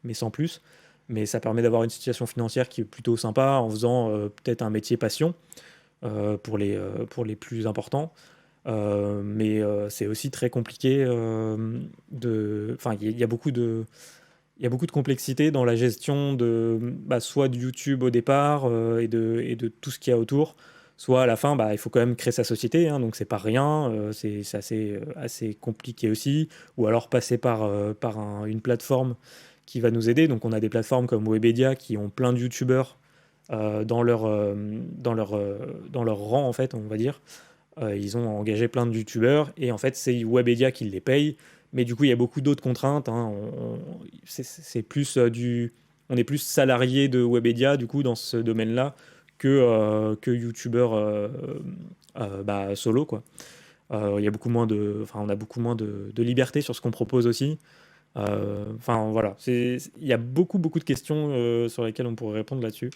mais sans plus. Mais ça permet d'avoir une situation financière qui est plutôt sympa en faisant peut-être un métier passion pour les plus importants. Mais c'est aussi très compliqué enfin, il y a beaucoup de complexité dans la gestion soit de YouTube au départ et de tout ce qu'il y a autour, soit à la fin, il faut quand même créer sa société, hein, donc c'est pas rien, c'est assez compliqué aussi, ou alors passer par une plateforme qui va nous aider. Donc on a des plateformes comme Webedia qui ont plein de YouTubeurs dans leur rang, en fait, on va dire. Ils ont engagé plein de youtubeurs et en fait c'est Webedia qui les paye, mais du coup il y a beaucoup d'autres contraintes, hein. C'est plus on est plus salarié de Webedia du coup dans ce domaine-là que youtubeur solo, quoi. Il y a beaucoup moins enfin, on a beaucoup moins de liberté sur ce qu'on propose aussi. Enfin voilà, il y a beaucoup de questions sur lesquelles on pourrait répondre là-dessus.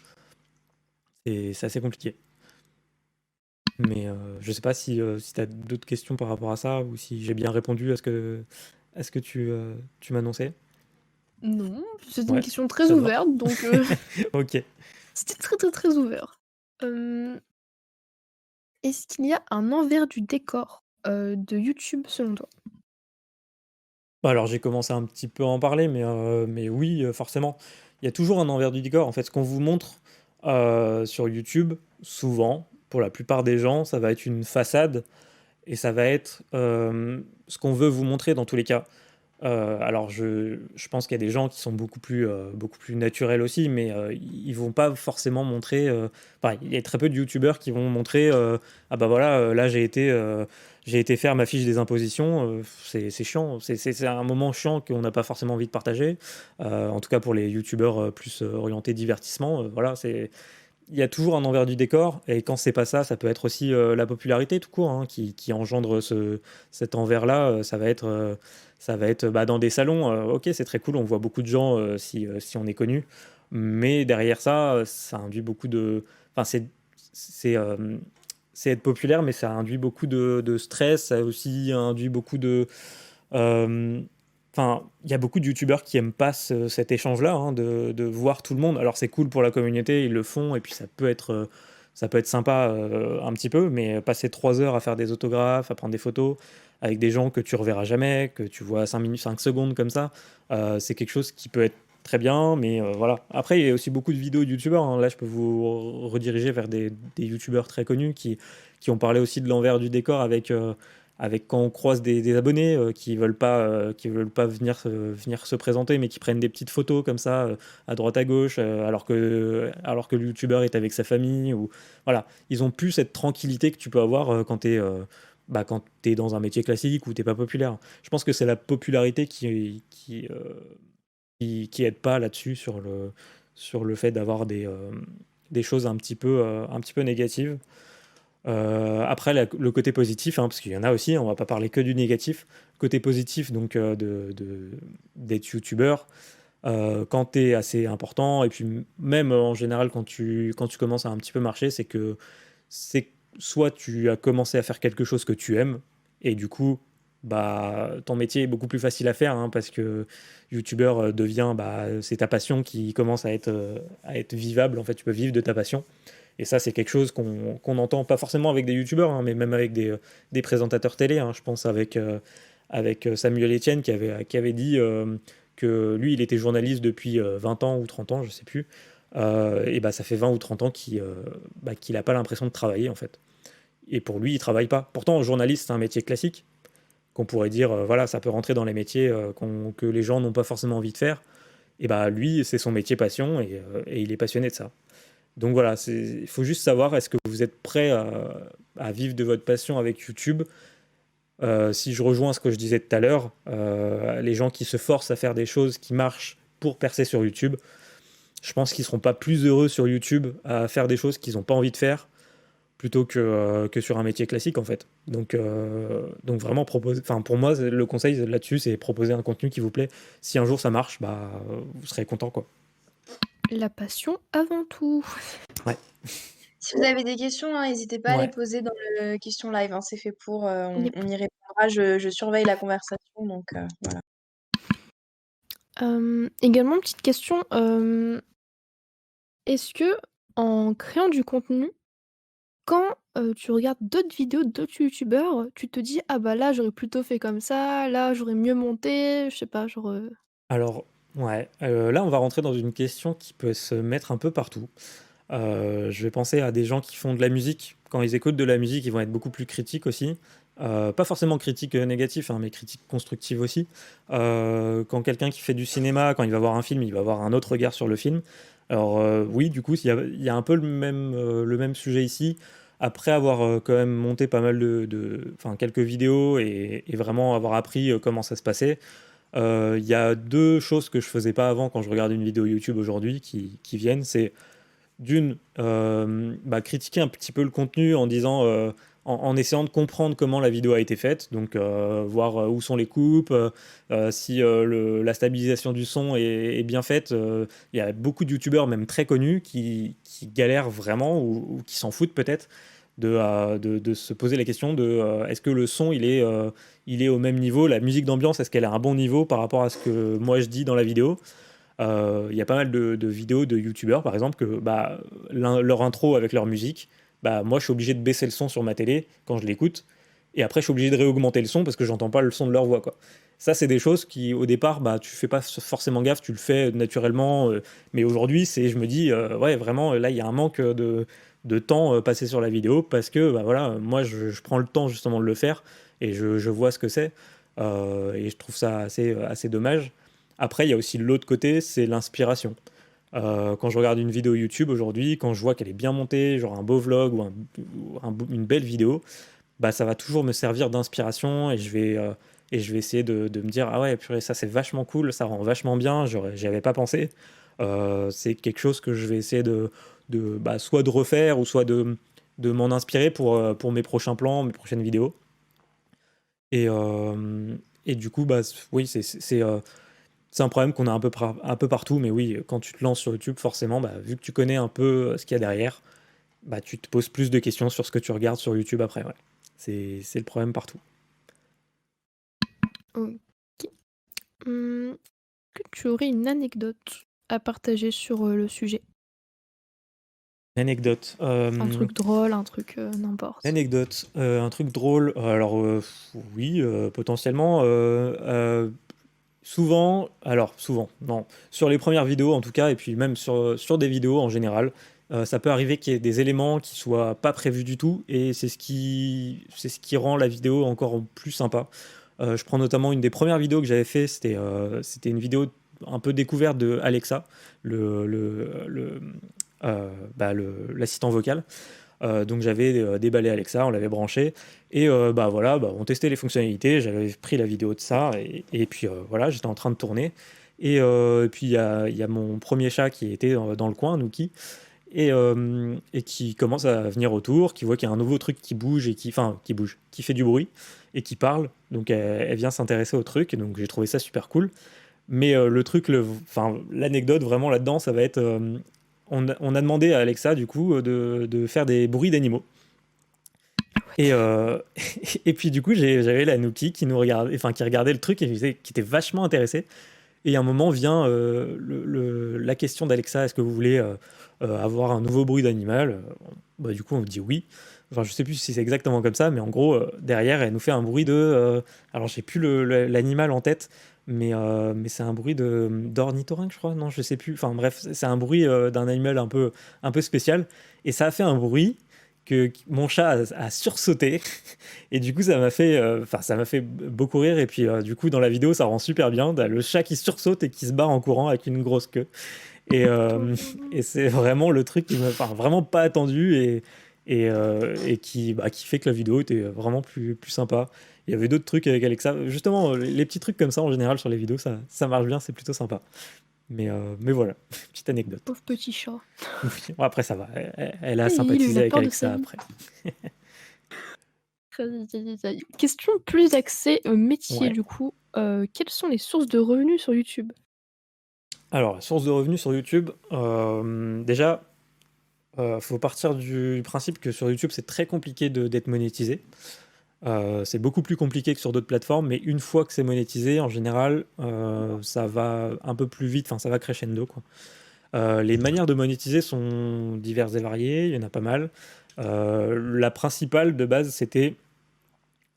Et c'est assez compliqué. Mais je sais pas si tu as d'autres questions par rapport à ça ou si j'ai bien répondu à ce que tu m'annonçais. Non, c'était une Ouais, question très ça te va. ouverte, donc Ok. c'était très ouvert. Est-ce qu'il y a un envers du décor de YouTube selon toi? Bah, alors j'ai commencé un petit peu à en parler, mais oui, forcément. Il y a toujours un envers du décor. En fait, ce qu'on vous montre sur YouTube, souvent, pour la plupart des gens, ça va être une façade et ça va être ce qu'on veut vous montrer dans tous les cas. Alors je pense qu'il y a des gens qui sont beaucoup plus naturels aussi, mais ils vont pas forcément montrer. Pareil, il y a très peu de youtubeurs qui vont montrer ah bah voilà, là j'ai été faire ma fiche des impositions. C'est chiant, c'est un moment chiant qu'on n'a pas forcément envie de partager. En tout cas pour les youtubeurs plus orientés divertissement. Voilà, il y a toujours un envers du décor, et quand c'est pas ça, ça peut être aussi la popularité tout court hein, qui engendre cet envers-là. Ça va être bah, dans des salons, ok, c'est très cool, on voit beaucoup de gens si on est connu, mais derrière ça, ça induit beaucoup de. Enfin, c'est, euh, c'est être populaire, mais ça induit beaucoup de stress, ça aussi induit beaucoup de. euh, Enfin, il y a beaucoup de youtubeurs qui aiment pas cet échange-là, hein, de voir tout le monde. Alors c'est cool pour la communauté, ils le font, et puis ça peut être sympa un petit peu, mais passer 3 heures à faire des autographes, à prendre des photos avec des gens que tu reverras jamais, que tu vois 5 minutes, 5 secondes comme ça, c'est quelque chose qui peut être très bien, mais voilà. Après, il y a aussi beaucoup de vidéos de youtubeurs, hein. Là, je peux vous rediriger vers des youtubeurs très connus qui ont parlé aussi de l'envers du décor avec quand on croise des abonnés qui veulent pas venir se présenter, mais qui prennent des petites photos comme ça à droite à gauche, alors que le youtubeur est avec sa famille. Ou voilà, ils ont plus cette tranquillité que tu peux avoir quand tu es dans un métier classique ou t'es pas populaire. Je pense que c'est la popularité qui aide pas là-dessus sur le fait d'avoir des choses un petit peu négatives. Après, le côté positif, hein, parce qu'il y en a aussi, on va pas parler que du négatif. Côté positif, donc d'être youtubeur, quand tu es assez important, et puis même en général quand tu commences à un petit peu marcher, c'est soit tu as commencé à faire quelque chose que tu aimes, et du coup, bah, ton métier est beaucoup plus facile à faire, hein, parce que youtubeur devient, bah, c'est ta passion qui commence à être vivable, en fait, tu peux vivre de ta passion. Et ça, c'est quelque chose qu'on entend pas forcément avec des youtubeurs, hein, mais même avec des présentateurs télé, hein. Je pense avec Samuel Etienne qui avait dit que lui, il était journaliste depuis 20 ans ou 30 ans, je sais plus. Et bah, ça fait 20 ou 30 ans qu'il n'a pas l'impression de travailler, en fait. Et pour lui, il travaille pas. Pourtant, journaliste, c'est un métier classique, qu'on pourrait dire, voilà, ça peut rentrer dans les métiers que les gens n'ont pas forcément envie de faire. Et bah, lui, c'est son métier passion, et il est passionné de ça. Donc voilà, il faut juste savoir, est-ce que vous êtes prêt à vivre de votre passion avec YouTube? Si je rejoins ce que je disais tout à l'heure, les gens qui se forcent à faire des choses qui marchent pour percer sur YouTube, je pense qu'ils seront pas plus heureux sur YouTube à faire des choses qu'ils n'ont pas envie de faire plutôt que sur un métier classique en fait. Donc vraiment enfin pour moi le conseil là-dessus c'est proposer un contenu qui vous plaît. Si un jour ça marche, bah vous serez content quoi. La passion avant tout. Ouais. Si vous avez des questions, hein, n'hésitez pas à les Ouais. poser dans le question live, hein, c'est fait pour, Yep. on y répondra. Je surveille la conversation, donc voilà. Également, petite question, est-ce que en créant du contenu, quand tu regardes d'autres vidéos d'autres youtubeurs, tu te dis: «Ah bah là, j'aurais plutôt fait comme ça, là, j'aurais mieux monté», je sais pas, genre, Alors, ouais, là, on va rentrer dans une question qui peut se mettre un peu partout. Je vais penser à des gens qui font de la musique. Quand ils écoutent de la musique, ils vont être beaucoup plus critiques aussi. Pas forcément critiques négatifs, hein, mais critiques constructives aussi. Quand quelqu'un qui fait du cinéma, quand il va voir un film, il va avoir un autre regard sur le film. Alors oui, du coup, il y a un peu le même sujet ici. Après avoir quand même monté pas mal enfin, quelques vidéos et vraiment avoir appris comment ça se passait, il y a deux choses que je faisais pas avant quand je regarde une vidéo YouTube aujourd'hui qui viennent. C'est d'une, critiquer un petit peu le contenu en disant en essayant de comprendre comment la vidéo a été faite, donc voir où sont les coupes, si la stabilisation du son est bien faite. Il y a beaucoup de youtubeurs, même très connus, qui galèrent vraiment ou qui s'en foutent peut-être de se poser la question de est-ce que le son il est au même niveau, la musique d'ambiance, est-ce qu'elle a un bon niveau par rapport à ce que moi je dis dans la vidéo. Il y a pas mal de vidéos de youtubeurs, par exemple, que bah, leur intro avec leur musique, bah, moi je suis obligé de baisser le son sur ma télé quand je l'écoute, et après je suis obligé de réaugmenter le son parce que j'entends pas le son de leur voix, quoi. Ça, c'est des choses qui, au départ, bah, tu fais pas forcément gaffe, tu le fais naturellement, mais aujourd'hui, je me dis, ouais, vraiment, là, il y a un manque de temps passé sur la vidéo parce que, bah, voilà, moi, je prends le temps justement de le faire et je vois ce que c'est, et je trouve ça assez dommage. Après, il y a aussi l'autre côté, c'est l'inspiration. Quand je regarde une vidéo YouTube aujourd'hui, quand je vois qu'elle est bien montée, genre un beau vlog ou une belle vidéo, bah, ça va toujours me servir d'inspiration et je vais essayer de me dire, ah ouais, purée, ça c'est vachement cool, ça rend vachement bien, j'y avais pas pensé. C'est quelque chose que je vais essayer bah, soit de refaire ou soit de m'en inspirer pour mes prochains plans, mes prochaines vidéos. Et, euh, et du coup, bah, oui, c'est un problème qu'on a un peu partout, mais oui, quand tu te lances sur YouTube, forcément, bah, vu que tu connais un peu ce qu'il y a derrière, bah, tu te poses plus de questions sur ce que tu regardes sur YouTube après. Ouais. C'est le problème partout. Ok. Est-ce que tu aurais une anecdote à partager sur le sujet? Une anecdote. Un truc drôle, un truc n'importe. Anecdote, un truc drôle. Alors, oui, potentiellement. Souvent, non, sur les premières vidéos en tout cas, et puis même sur des vidéos en général, ça peut arriver qu'il y ait des éléments qui soient pas prévus du tout, et c'est ce qui rend la vidéo encore plus sympa. Je prends notamment une des premières vidéos que j'avais fait, c'était une vidéo un peu découverte de Alexa, l'assistant vocal. Donc j'avais déballé Alexa, on l'avait branché, et bah voilà, bah, on testait les fonctionnalités, j'avais pris la vidéo de ça, et puis voilà, j'étais en train de tourner. Et puis il y a mon premier chat qui était dans le coin, Nuki, et qui commence à venir autour, qui voit qu'il y a un nouveau truc qui bouge, enfin qui bouge, qui fait du bruit, et qui parle. Donc elle vient s'intéresser au truc, et donc j'ai trouvé ça super cool. Mais enfin, l'anecdote vraiment là-dedans, ça va être on a demandé à Alexa, du coup, de faire des bruits d'animaux. Et puis, du coup, j'avais la Nuki qui nous regardait, enfin, qui regardait le truc et qui était vachement intéressée. Et à un moment vient la question d'Alexa, est-ce que vous voulez avoir un nouveau bruit d'animal? Bah, du coup, on dit oui. Enfin, je sais plus si c'est exactement comme ça, mais en gros, derrière, elle nous fait un bruit alors, j'ai plus l'animal en tête, mais c'est un bruit d'ornithorynque, je crois. Non, je sais plus. Enfin, bref, c'est un bruit d'un animal un peu spécial. Et ça a fait un bruit que mon chat a sursauté. Et du coup, ça m'a fait beaucoup rire. Et puis, du coup, dans la vidéo, ça rend super bien. T'as le chat qui sursaute et qui se barre en courant avec une grosse queue. Et c'est vraiment le truc qui m'a vraiment pas attendu et qui fait que la vidéo était vraiment plus sympa. Il y avait d'autres trucs avec Alexa. Justement, les petits trucs comme ça, en général, sur les vidéos, ça marche bien, c'est plutôt sympa. Mais voilà, petite anecdote. Pauvre petit chat. Bon, après, ça va. Elle a Oui, il a sympathisé avec peur de Alexa sa vie. après. Question plus axée métier, Ouais. du coup. Quelles sont les sources de revenus sur YouTube? Alors, source de revenus sur YouTube, déjà, faut partir du principe que sur YouTube, c'est très compliqué d'être monétisé. C'est beaucoup plus compliqué que sur d'autres plateformes, mais une fois que c'est monétisé, en général, ça va un peu plus vite, enfin, ça va crescendo, quoi. Les manières de monétiser sont diverses et variées, il y en a pas mal. La principale de base, c'était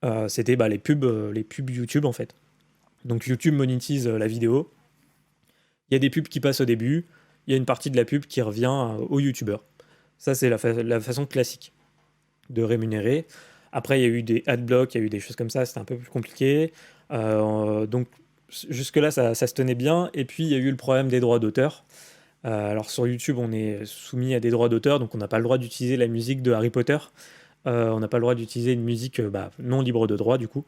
bah, les pubs YouTube, en fait. Donc YouTube monétise la vidéo. Il y a des pubs qui passent au début, il y a une partie de la pub qui revient aux YouTubeurs. Ça, c'est la façon classique de rémunérer. Après, il y a eu des adblocks, il y a eu des choses comme ça, c'était un peu plus compliqué. Donc, jusque-là, ça se tenait bien. Et puis, il y a eu le problème des droits d'auteur. Alors, sur YouTube, on est soumis à des droits d'auteur, donc on n'a pas le droit d'utiliser la musique de Harry Potter. On n'a pas le droit d'utiliser une musique non libre de droit, du coup.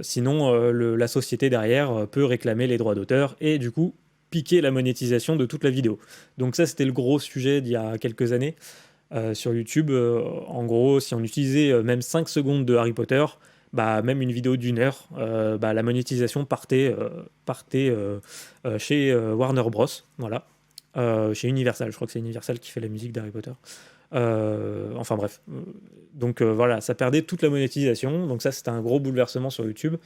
Sinon, la société derrière peut réclamer les droits d'auteur et, du coup, piquer la monétisation de toute la vidéo. Donc ça, c'était le gros sujet d'il y a quelques années. Sur YouTube, en gros, si on utilisait même 5 secondes de Harry Potter, bah, même une vidéo d'une heure, bah, la monétisation partait chez Warner Bros. Voilà. Chez Universal, je crois que c'est Universal qui fait la musique d'Harry Potter. Enfin bref. Donc voilà, ça perdait toute la monétisation. Donc ça, c'était un gros bouleversement sur YouTube.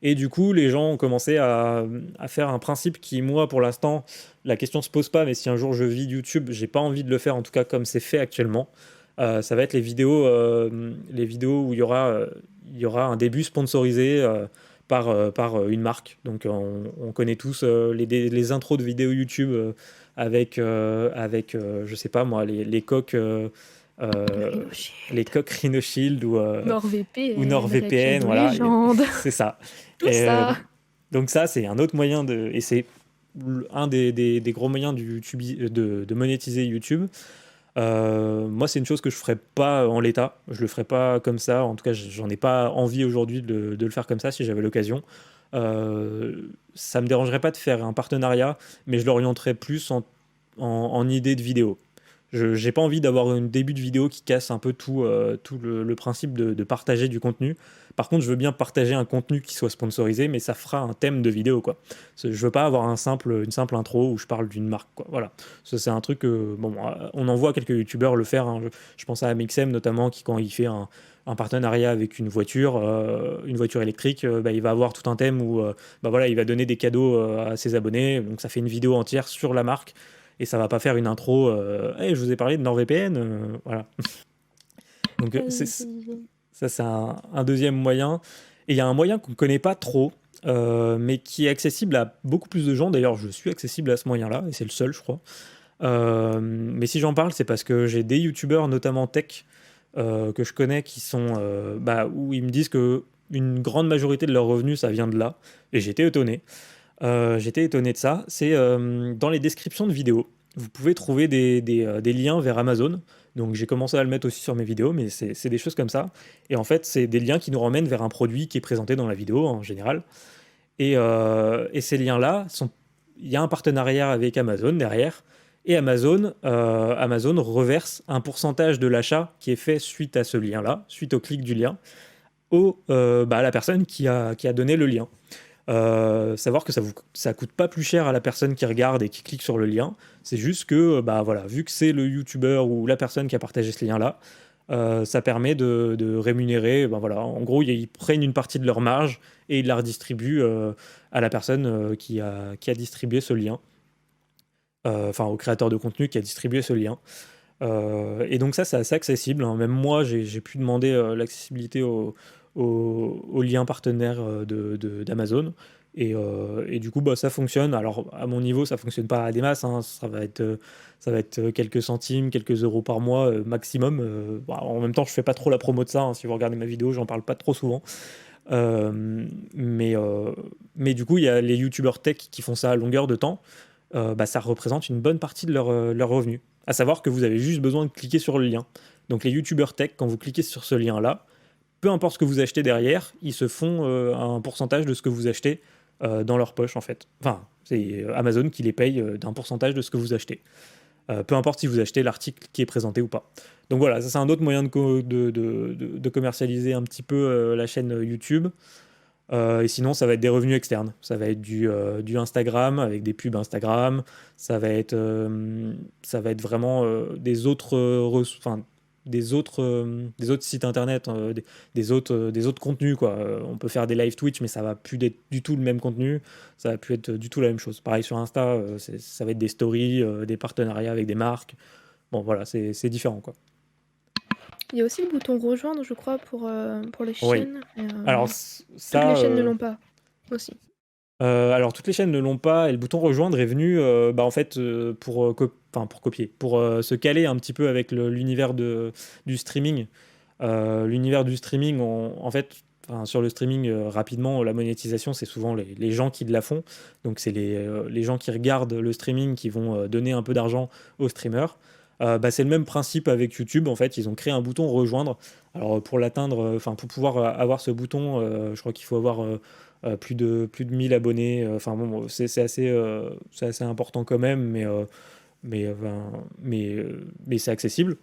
Et du coup, les gens ont commencé à faire un principe qui, moi, pour l'instant, la question se pose pas, mais si un jour je vis YouTube, j'ai pas envie de le faire, en tout cas comme c'est fait actuellement. Ça va être les vidéos où il y aura un début sponsorisé par une marque. Donc on connaît tous les intros de vidéos YouTube avec je sais pas moi, les coques. Euh, Rhino Shield, les coques Rhino Shield ou NordVPN, NordVPN, Redshad voilà, Legend, c'est ça. tout Et, ça. donc ça, c'est un autre moyen et c'est un des gros moyens du YouTube, de monétiser YouTube. Moi, c'est une chose que je ferais pas en l'état. Je le ferais pas comme ça. En tout cas, j'en ai pas envie aujourd'hui de le faire comme ça si j'avais l'occasion. Ça me dérangerait pas de faire un partenariat, mais je l'orienterais plus en idée de vidéo. Je J'ai pas envie d'avoir un début de vidéo qui casse un peu tout le principe de partager du contenu. Par contre, je veux bien partager un contenu qui soit sponsorisé, mais ça fera un thème de vidéo, quoi. Je veux pas avoir une simple intro où je parle d'une marque, quoi. Voilà. Ça, c'est un truc bon, on en voit quelques youtubeurs le faire, hein. Je pense à Amixem notamment, qui quand il fait un partenariat avec une voiture électrique, bah, il va avoir tout un thème où bah, voilà, il va donner des cadeaux à ses abonnés. Donc ça fait une vidéo entière sur la marque et ça va pas faire une intro. Hey, je vous ai parlé de NordVPN, voilà. Donc ça, c'est un deuxième moyen. Et il y a un moyen qu'on ne connaît pas trop, mais qui est accessible à beaucoup plus de gens. D'ailleurs, je suis accessible à ce moyen-là, et c'est le seul, je crois. Mais si j'en parle, c'est parce que j'ai des youtubeurs, notamment tech, que je connais, où ils me disent que une grande majorité de leurs revenus, ça vient de là. Et j'étais étonné. J'étais étonné de ça. C'est dans les descriptions de vidéos. Vous pouvez trouver des liens vers Amazon. Donc j'ai commencé à le mettre aussi sur mes vidéos, mais c'est des choses comme ça. Et en fait, c'est des liens qui nous ramènent vers un produit qui est présenté dans la vidéo en général. Et ces liens-là, il y a un partenariat avec Amazon derrière. Et Amazon reverse un pourcentage de l'achat qui est fait suite à ce lien-là, suite au clic du lien, à la personne qui a donné le lien. Savoir que ça coûte pas plus cher à la personne qui regarde et qui clique sur le lien. C'est juste que, bah voilà, vu que c'est le youtubeur ou la personne qui a partagé ce lien-là, ça permet de rémunérer. Ben voilà, en gros, ils prennent une partie de leur marge et ils la redistribuent à la personne qui a distribué ce lien. Enfin, au créateur de contenu qui a distribué ce lien. Et donc ça, c'est assez accessible, hein. Même moi, j'ai pu demander l'accessibilité aux liens partenaires d'Amazon. Et du coup, bah, ça fonctionne. Alors, à mon niveau, ça fonctionne pas à des masses, hein. Ça va être quelques centimes, quelques euros par mois maximum. Bah, en même temps, je fais pas trop la promo de ça, hein. Si vous regardez ma vidéo, j'en parle pas trop souvent. Euh, mais, euh, mais du coup, il y a les youtubeurs tech qui font ça à longueur de temps. Bah, ça représente une bonne partie de leur revenu. À savoir que vous avez juste besoin de cliquer sur le lien. Donc les youtubeurs tech, quand vous cliquez sur ce lien-là, peu importe ce que vous achetez derrière, ils se font un pourcentage de ce que vous achetez dans leur poche, en fait. Enfin, c'est Amazon qui les paye d'un pourcentage de ce que vous achetez. Peu importe si vous achetez l'article qui est présenté ou pas. Donc voilà, ça c'est un autre moyen de commercialiser un petit peu la chaîne YouTube. Et sinon, ça va être des revenus externes. Ça va être du Instagram avec des pubs Instagram. Ça va être vraiment des autres sites internet, des autres contenus, quoi. On peut faire des live Twitch, mais ça va plus être du tout le même contenu. Ça va plus être du tout la même chose. Pareil sur Insta, ça va être des stories, des partenariats avec des marques. Bon, voilà, c'est différent, quoi. Il y a aussi le bouton rejoindre, je crois, pour les Oui. chaînes. Alors, Toutes les ça. chaînes ne l'ont pas aussi. Alors toutes les chaînes ne l'ont pas et le bouton rejoindre est venu en fait pour copier, pour se caler un petit peu avec l'univers du streaming. L'univers du streaming, en fait, enfin, sur le streaming rapidement, la monétisation, c'est souvent les gens qui la font. Donc c'est les gens qui regardent le streaming qui vont donner un peu d'argent aux streamers. Bah, c'est le même principe avec YouTube. En fait, ils ont créé un bouton rejoindre. Alors pour l'atteindre, enfin pour pouvoir avoir ce bouton, je crois qu'il faut avoir plus de 1000 abonnés. Enfin bon, c'est assez important quand même, mais c'est accessible.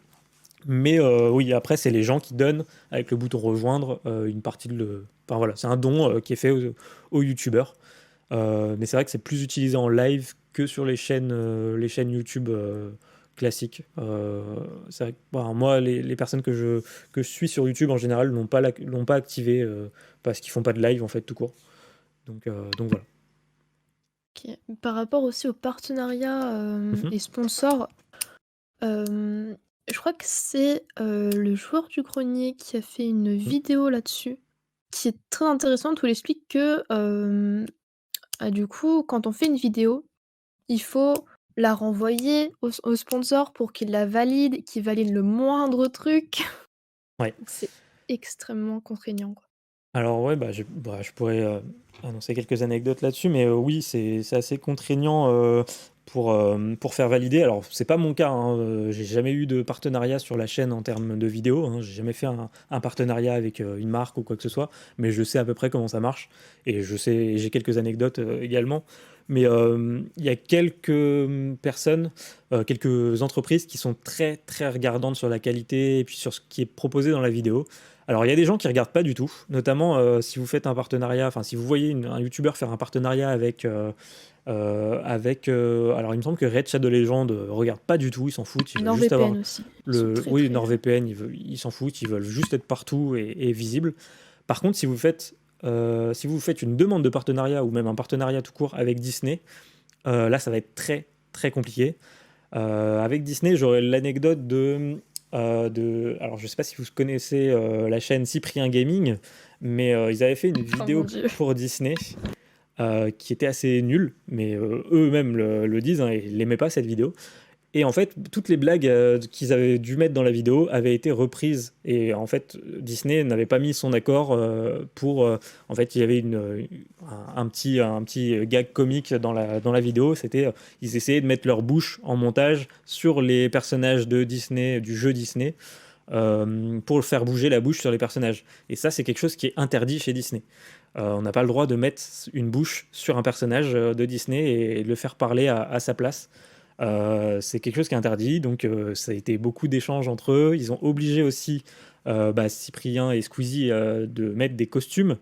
Mais oui, après, c'est les gens qui donnent avec le bouton rejoindre une partie Enfin voilà, c'est un don qui est fait aux youtubeurs. Mais c'est vrai que c'est plus utilisé en live que sur les chaînes YouTube classiques. C'est vrai que, bon, moi, les personnes que je suis sur YouTube en général l'ont pas activé parce qu'ils font pas de live en fait tout court. Donc voilà. Ok. Par rapport aussi aux partenariats Mhm. et sponsors, je crois que c'est le joueur du grenier qui a fait une vidéo là-dessus, qui est très intéressante, où il explique que du coup, quand on fait une vidéo, il faut la renvoyer au sponsor pour qu'il la valide, qu'il valide le moindre truc. Ouais. Donc c'est extrêmement contraignant, quoi. Alors ouais, je pourrais annoncer quelques anecdotes là-dessus, mais oui, c'est assez contraignant pour faire valider. Alors c'est pas mon cas, hein, j'ai jamais eu de partenariat sur la chaîne en termes de vidéo, hein, j'ai jamais fait un partenariat avec une marque ou quoi que ce soit, mais je sais à peu près comment ça marche et j'ai quelques anecdotes également. Mais il y a quelques personnes, quelques entreprises qui sont très très regardantes sur la qualité et puis sur ce qui est proposé dans la vidéo. Alors, il y a des gens qui regardent pas du tout, notamment si vous faites un partenariat, enfin, si vous voyez un youtubeur faire un partenariat alors, il me semble que Red Shadow Legend regarde pas du tout, ils s'en foutent, ils veulent juste avoir NordVPN aussi. Ils sont très, Oui, très... NordVPN, ils s'en foutent, ils veulent juste être partout et visible. Par contre, si vous faites une demande de partenariat ou même un partenariat tout court avec Disney, là, ça va être très, très compliqué. Avec Disney, j'aurais l'anecdote alors, je ne sais pas si vous connaissez la chaîne Cyprien Gaming, mais ils avaient fait une Oh mon vidéo Dieu. pour Disney qui était assez nulle, mais eux-mêmes le disent, hein, ils n'aimaient pas cette vidéo. Et en fait, toutes les blagues qu'ils avaient dû mettre dans la vidéo avaient été reprises. Et en fait, Disney n'avait pas mis son accord en fait, il y avait un petit gag comique dans la vidéo. C'était, ils essayaient de mettre leur bouche en montage sur les personnages de Disney, du jeu Disney, pour faire bouger la bouche sur les personnages. Et ça, c'est quelque chose qui est interdit chez Disney. On n'a pas le droit de mettre une bouche sur un personnage de Disney et de le faire parler à sa place. C'est quelque chose qui est interdit, donc ça a été beaucoup d'échanges entre eux. Ils ont obligé aussi Cyprien et Squeezie de mettre des costumes.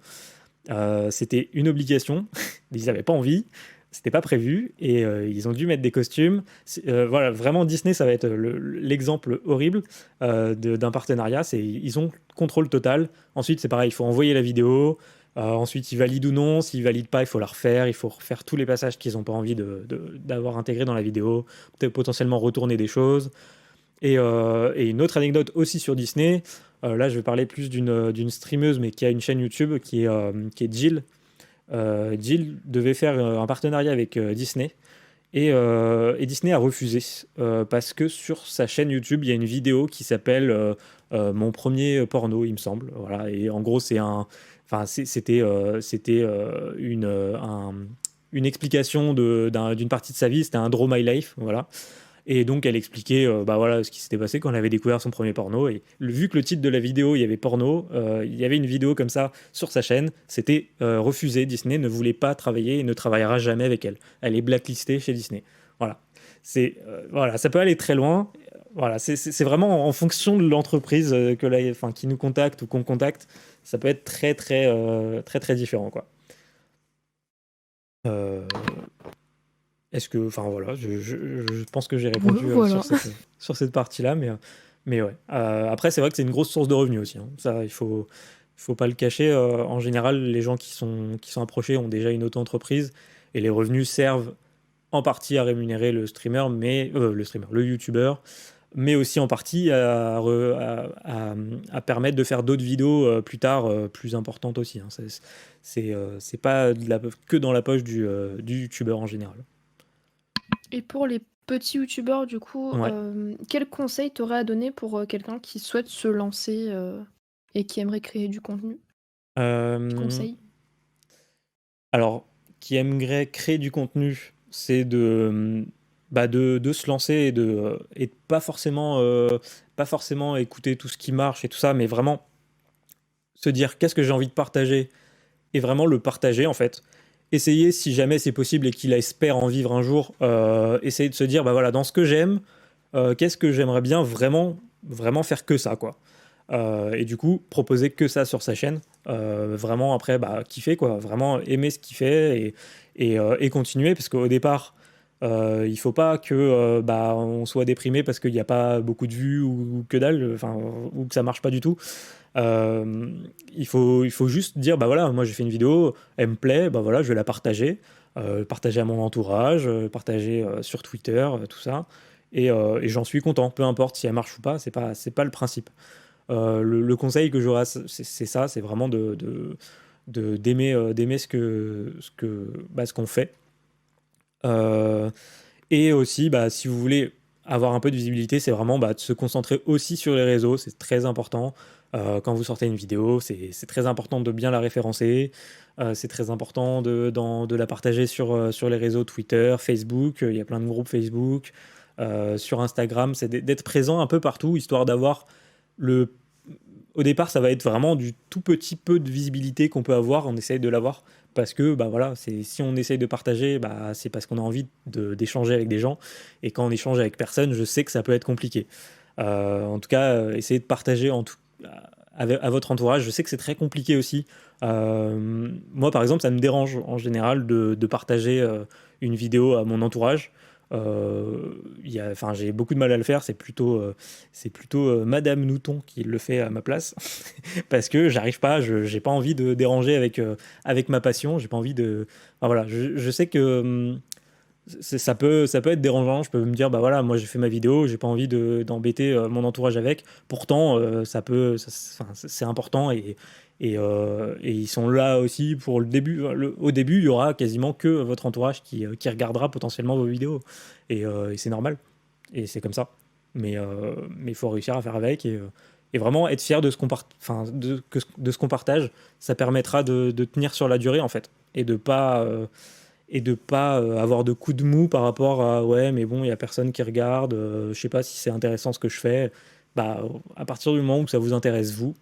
C'était une obligation, ils n'avaient pas envie, c'était pas prévu, et ils ont dû mettre des costumes. Voilà, vraiment Disney, ça va être l'exemple horrible d'un partenariat. Ils ont contrôle total. Ensuite, c'est pareil, il faut envoyer la vidéo. Ensuite, ils valident ou non. S'ils valident pas, il faut la refaire. Il faut refaire tous les passages qu'ils n'ont pas envie d'avoir intégrés dans la vidéo. Peut-être potentiellement retourner des choses. Et une autre anecdote aussi sur Disney. Là, je vais parler plus d'une streameuse, mais qui a une chaîne YouTube qui est Jill. Jill devait faire un partenariat avec Disney. Et Disney a refusé parce que sur sa chaîne YouTube, il y a une vidéo qui s'appelle Mon premier porno, il me semble. Voilà. Et en gros, c'était une explication d'une partie de sa vie. C'était un Draw My Life, voilà. Et donc, elle expliquait voilà, ce qui s'était passé quand elle avait découvert son premier porno. Et vu que le titre de la vidéo, il y avait porno, il y avait une vidéo comme ça sur sa chaîne. C'était refusé. Disney ne voulait pas travailler et ne travaillera jamais avec elle. Elle est blacklistée chez Disney. Voilà. Voilà, ça peut aller très loin. Voilà, c'est vraiment en fonction de l'entreprise qui nous contacte ou qu'on contacte. Ça peut être très, très, très, très différent, quoi. Euh, Est-ce que, enfin voilà, je pense que j'ai répondu Voilà. sur cette partie-là, mais ouais. Après, c'est vrai que c'est une grosse source de revenus aussi, hein. Ça, il faut pas le cacher. En général, les gens qui sont approchés ont déjà une auto-entreprise et les revenus servent en partie à rémunérer le youtubeur, mais aussi en partie à permettre de faire d'autres vidéos plus tard, plus importantes aussi, hein. C'est pas que dans la poche du youtubeur en général. Et pour les petits youtubeurs, du coup, Ouais. quel conseil t'aurais à donner pour quelqu'un qui souhaite se lancer et qui aimerait créer du contenu? Conseil? Alors, qui aimerait créer du contenu, c'est de se lancer et de pas forcément écouter tout ce qui marche et tout ça, mais vraiment se dire qu'est-ce que j'ai envie de partager et vraiment le partager en fait. Essayer, si jamais c'est possible et qu'il espère en vivre un jour, essayer de se dire, bah voilà, dans ce que j'aime, qu'est-ce que j'aimerais bien vraiment vraiment faire que ça, quoi. Et du coup, proposer que ça sur sa chaîne, vraiment après, kiffer, quoi. Vraiment aimer ce qu'il fait et continuer, parce qu'au départ, il faut pas que on soit déprimé parce qu'il n'y a pas beaucoup de vues ou que dalle, enfin, ou que ça marche pas du tout. Euh, il faut juste dire, bah voilà, moi j'ai fait une vidéo, elle me plaît, bah voilà, je vais la partager à mon entourage, partager sur Twitter, tout ça. Et j'en suis content, peu importe si elle marche ou pas, c'est pas le principe. Le conseil que j'aurais, c'est ça, c'est vraiment d'aimer ce qu'on fait. Euh, et aussi, si vous voulez avoir un peu de visibilité, c'est vraiment de se concentrer aussi sur les réseaux, c'est très important. Quand vous sortez une vidéo, c'est très important de bien la référencer. C'est très important de la partager sur les réseaux Twitter, Facebook. Il y a plein de groupes Facebook. Sur Instagram, c'est d'être présent un peu partout, histoire d'avoir le... Au départ, ça va être vraiment du tout petit peu de visibilité qu'on peut avoir, on essaye de l'avoir, parce que voilà, si on essaye de partager, c'est parce qu'on a envie d'échanger avec des gens, et quand on échange avec personne, je sais que ça peut être compliqué. En tout cas, essayez de partager à votre entourage, je sais que c'est très compliqué aussi. Moi, par exemple, ça me dérange en général de partager une vidéo à mon entourage. J'ai beaucoup de mal à le faire, c'est plutôt Madame Nouton qui le fait à ma place parce que j'arrive pas, j'ai pas envie de déranger avec ma passion, j'ai pas envie de. Enfin, voilà, je sais que ça peut être dérangeant, je peux me dire, bah voilà, moi j'ai fait ma vidéo, j'ai pas envie d'embêter mon entourage avec, pourtant c'est important et ils sont là aussi pour le début. Au début, il y aura quasiment que votre entourage qui regardera potentiellement vos vidéos. Et c'est normal. Et c'est comme ça. Mais il faut réussir à faire avec et vraiment être fier de ce qu'on partage. Ça permettra de tenir sur la durée, en fait. Et de pas avoir de coups de mou par rapport à ouais, mais bon, il n'y a personne qui regarde, je sais pas si c'est intéressant ce que je fais. À partir du moment où ça vous intéresse, vous,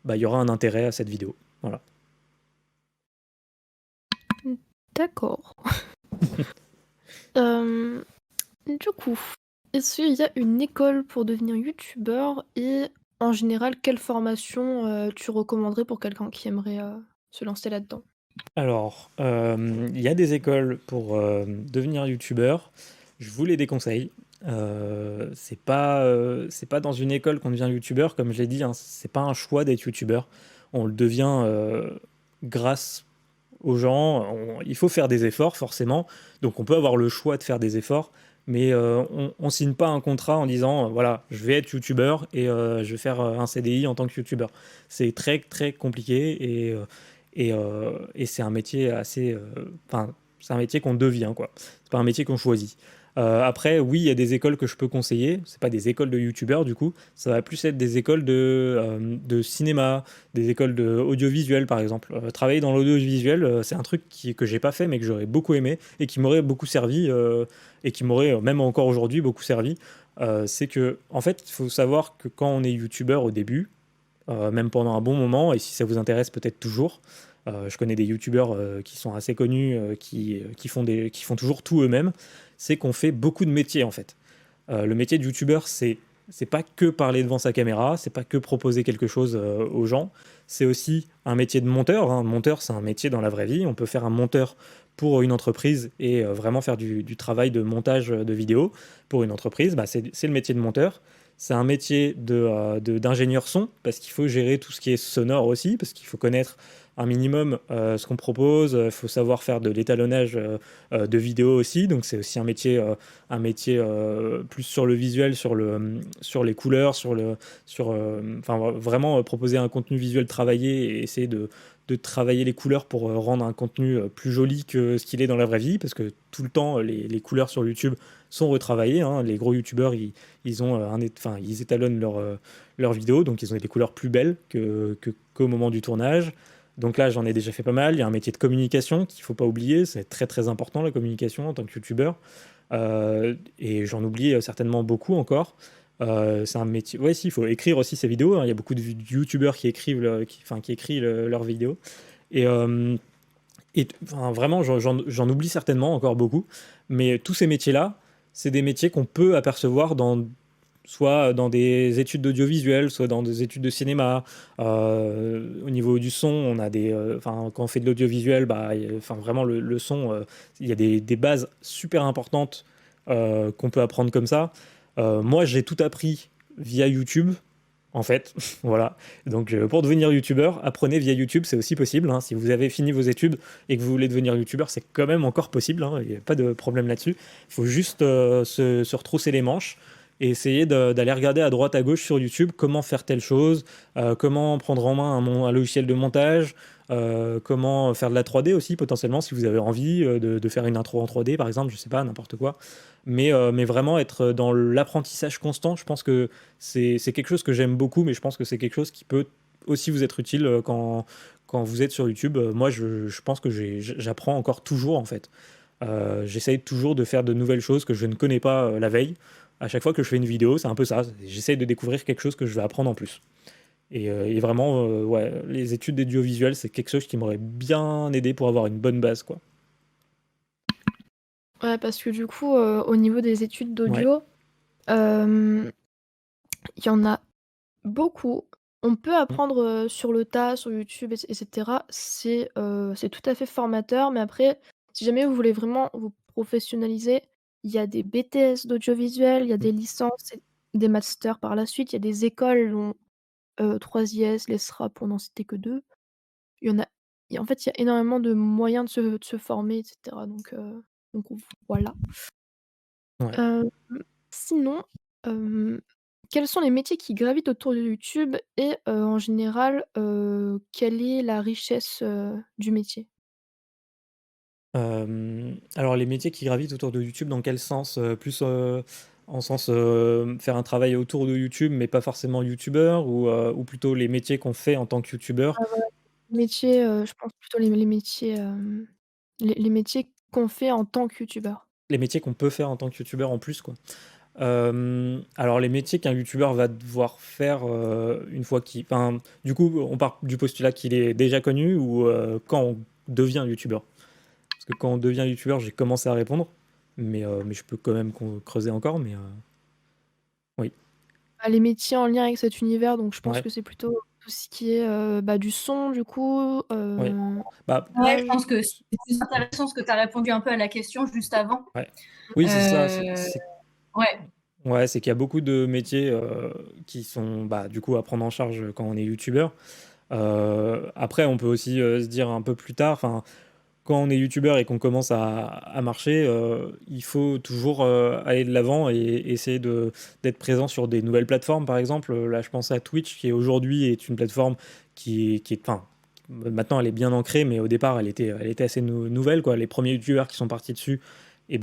il y aura un intérêt à cette vidéo. Voilà. D'accord. Du coup, est-ce qu'il y a une école pour devenir youtubeur et en général, quelle formation tu recommanderais pour quelqu'un qui aimerait se lancer là-dedans? Alors, il y a des écoles pour devenir youtubeur. Je vous les déconseille. C'est pas dans une école qu'on devient youtubeur, comme je l'ai dit, hein, c'est pas un choix d'être youtubeur. On le devient grâce aux gens. Il faut faire des efforts, forcément. Donc, on peut avoir le choix de faire des efforts, mais on signe pas un contrat en disant voilà, je vais être youtubeur et je vais faire un CDI en tant que youtubeur. C'est très, très compliqué et c'est un métier assez. Enfin, c'est un métier qu'on devient, quoi. C'est pas un métier qu'on choisit. Après, oui, il y a des écoles que je peux conseiller. C'est pas des écoles de youtubeurs, du coup. Ça va plus être des écoles de cinéma, des écoles de audiovisuel, par exemple. Travailler dans l'audiovisuel, c'est un truc que j'ai pas fait, mais que j'aurais beaucoup aimé et qui m'aurait beaucoup servi et qui m'aurait, même encore aujourd'hui, beaucoup servi. C'est que, en fait, il faut savoir que quand on est youtubeur au début, même pendant un bon moment, et si ça vous intéresse peut-être toujours. Je connais des youtubeurs qui sont assez connus, qui font toujours tout eux-mêmes. C'est qu'on fait beaucoup de métiers en fait. Le métier de youtubeur, c'est pas que parler devant sa caméra, c'est pas que proposer quelque chose aux gens. C'est aussi un métier de monteur, hein. Monteur, c'est un métier dans la vraie vie. On peut faire un monteur pour une entreprise et vraiment faire du travail de montage de vidéos pour une entreprise. C'est le métier de monteur. C'est un métier d'ingénieur son, parce qu'il faut gérer tout ce qui est sonore aussi, parce qu'il faut connaître un minimum ce qu'on propose, il faut savoir faire de l'étalonnage de vidéos aussi, donc c'est aussi un métier plus sur le visuel, sur les couleurs, vraiment proposer un contenu visuel travaillé et essayer de travailler les couleurs pour rendre un contenu plus joli que ce qu'il est dans la vraie vie, parce que tout le temps, les couleurs sur YouTube sont retravaillées, hein. Les gros YouTubeurs, ils étalonnent leurs vidéos, donc ils ont des couleurs plus belles qu'au moment du tournage. Donc là, j'en ai déjà fait pas mal. Il y a un métier de communication qu'il ne faut pas oublier. C'est très très important, la communication en tant que youtubeur. Et j'en oublie certainement beaucoup encore. C'est un métier. Ouais, si, il faut écrire aussi ses vidéos, hein. Il y a beaucoup de youtubeurs qui écrivent, qui écrivent leurs vidéos. Et vraiment, j'en oublie certainement encore beaucoup. Mais tous ces métiers-là, c'est des métiers qu'on peut apercevoir dans soit dans des études d'audiovisuel, soit dans des études de cinéma. Au niveau du son, on a quand on fait de l'audiovisuel, vraiment le son, il y a des bases super importantes qu'on peut apprendre comme ça. Moi, j'ai tout appris via YouTube, en fait. Voilà. Donc, pour devenir youtubeur, apprenez via YouTube, c'est aussi possible, hein. Si vous avez fini vos études et que vous voulez devenir youtubeur, c'est quand même encore possible, hein. Il n'y a pas de problème là-dessus. Il faut juste se retrousser les manches et essayer d'aller regarder à droite, à gauche sur YouTube comment faire telle chose, comment prendre en main un logiciel de montage, comment faire de la 3D aussi, potentiellement, si vous avez envie de faire une intro en 3D, par exemple, je sais pas, n'importe quoi. Mais vraiment être dans l'apprentissage constant, je pense que c'est quelque chose que j'aime beaucoup, mais je pense que c'est quelque chose qui peut aussi vous être utile quand vous êtes sur YouTube. Moi, je pense que j'apprends encore toujours, en fait. J'essaye toujours de faire de nouvelles choses que je ne connais pas la veille. À chaque fois que je fais une vidéo, c'est un peu ça. J'essaye de découvrir quelque chose que je vais apprendre en plus. Et vraiment, ouais, les études d'audiovisuel, c'est quelque chose qui m'aurait bien aidé pour avoir une bonne base, quoi. Ouais, parce que du coup, au niveau des études Ouais. d'audio, il y en a beaucoup. On peut Mm. apprendre, sur le tas, sur YouTube et cetera. C'est tout à fait formateur, mais après, si jamais vous voulez vraiment vous professionnaliser, il y a des BTS d'audiovisuel, il y a des licences et des masters par la suite. Il y a des écoles dont, 3IS, l'ESRA pour n'en citer que 2. Il y en a en fait, il y a énormément de moyens de se former et cetera, donc voilà. Ouais. Hem, sinon, hem, quels sont les métiers qui gravitent autour de YouTube et en général, quelle est la richesse, du métier? Alors les métiers qui gravitent autour de YouTube, dans quel sens? Plus, en sens, faire un travail autour de YouTube, mais pas forcément youtubeur ou plutôt les métiers qu'on fait en tant que youtubeur? Voilà, métiers, je pense plutôt les métiers, les métiers qu'on fait en tant que youtubeur. Les métiers qu'on peut faire en tant que youtubeur en plus, quoi. Alors les métiers qu'un youtubeur va devoir faire, une fois du coup, on part du postulat qu'il est déjà connu ou, quand on devient youtubeur? Parce que quand on devient youtubeur, j'ai commencé à répondre, mais je peux quand même creuser encore, oui. Bah, les métiers en lien avec cet univers, donc je pense Ouais, que c'est plutôt tout ce qui est, du son du coup, ouais. Bah, Ouais, je montage. pense que c'est plus intéressant parce que tu as répondu un peu à la question juste avant. ouais. Oui, c'est ça, Euh, ouais, ouais, c'est qu'il y a beaucoup de métiers, qui sont, du coup, à prendre en charge quand on est youtubeur. Après, on peut aussi, se dire un peu plus tard, enfin, quand on est youtubeur et qu'on commence à marcher, il faut toujours aller de l'avant et essayer d'être présent sur des nouvelles plateformes, par exemple. Là, je pense à Twitch, qui aujourd'hui est une plateforme enfin, maintenant elle est bien ancrée, mais au départ elle était assez nouvelle, quoi. Les premiers youtubeurs qui sont partis dessus, et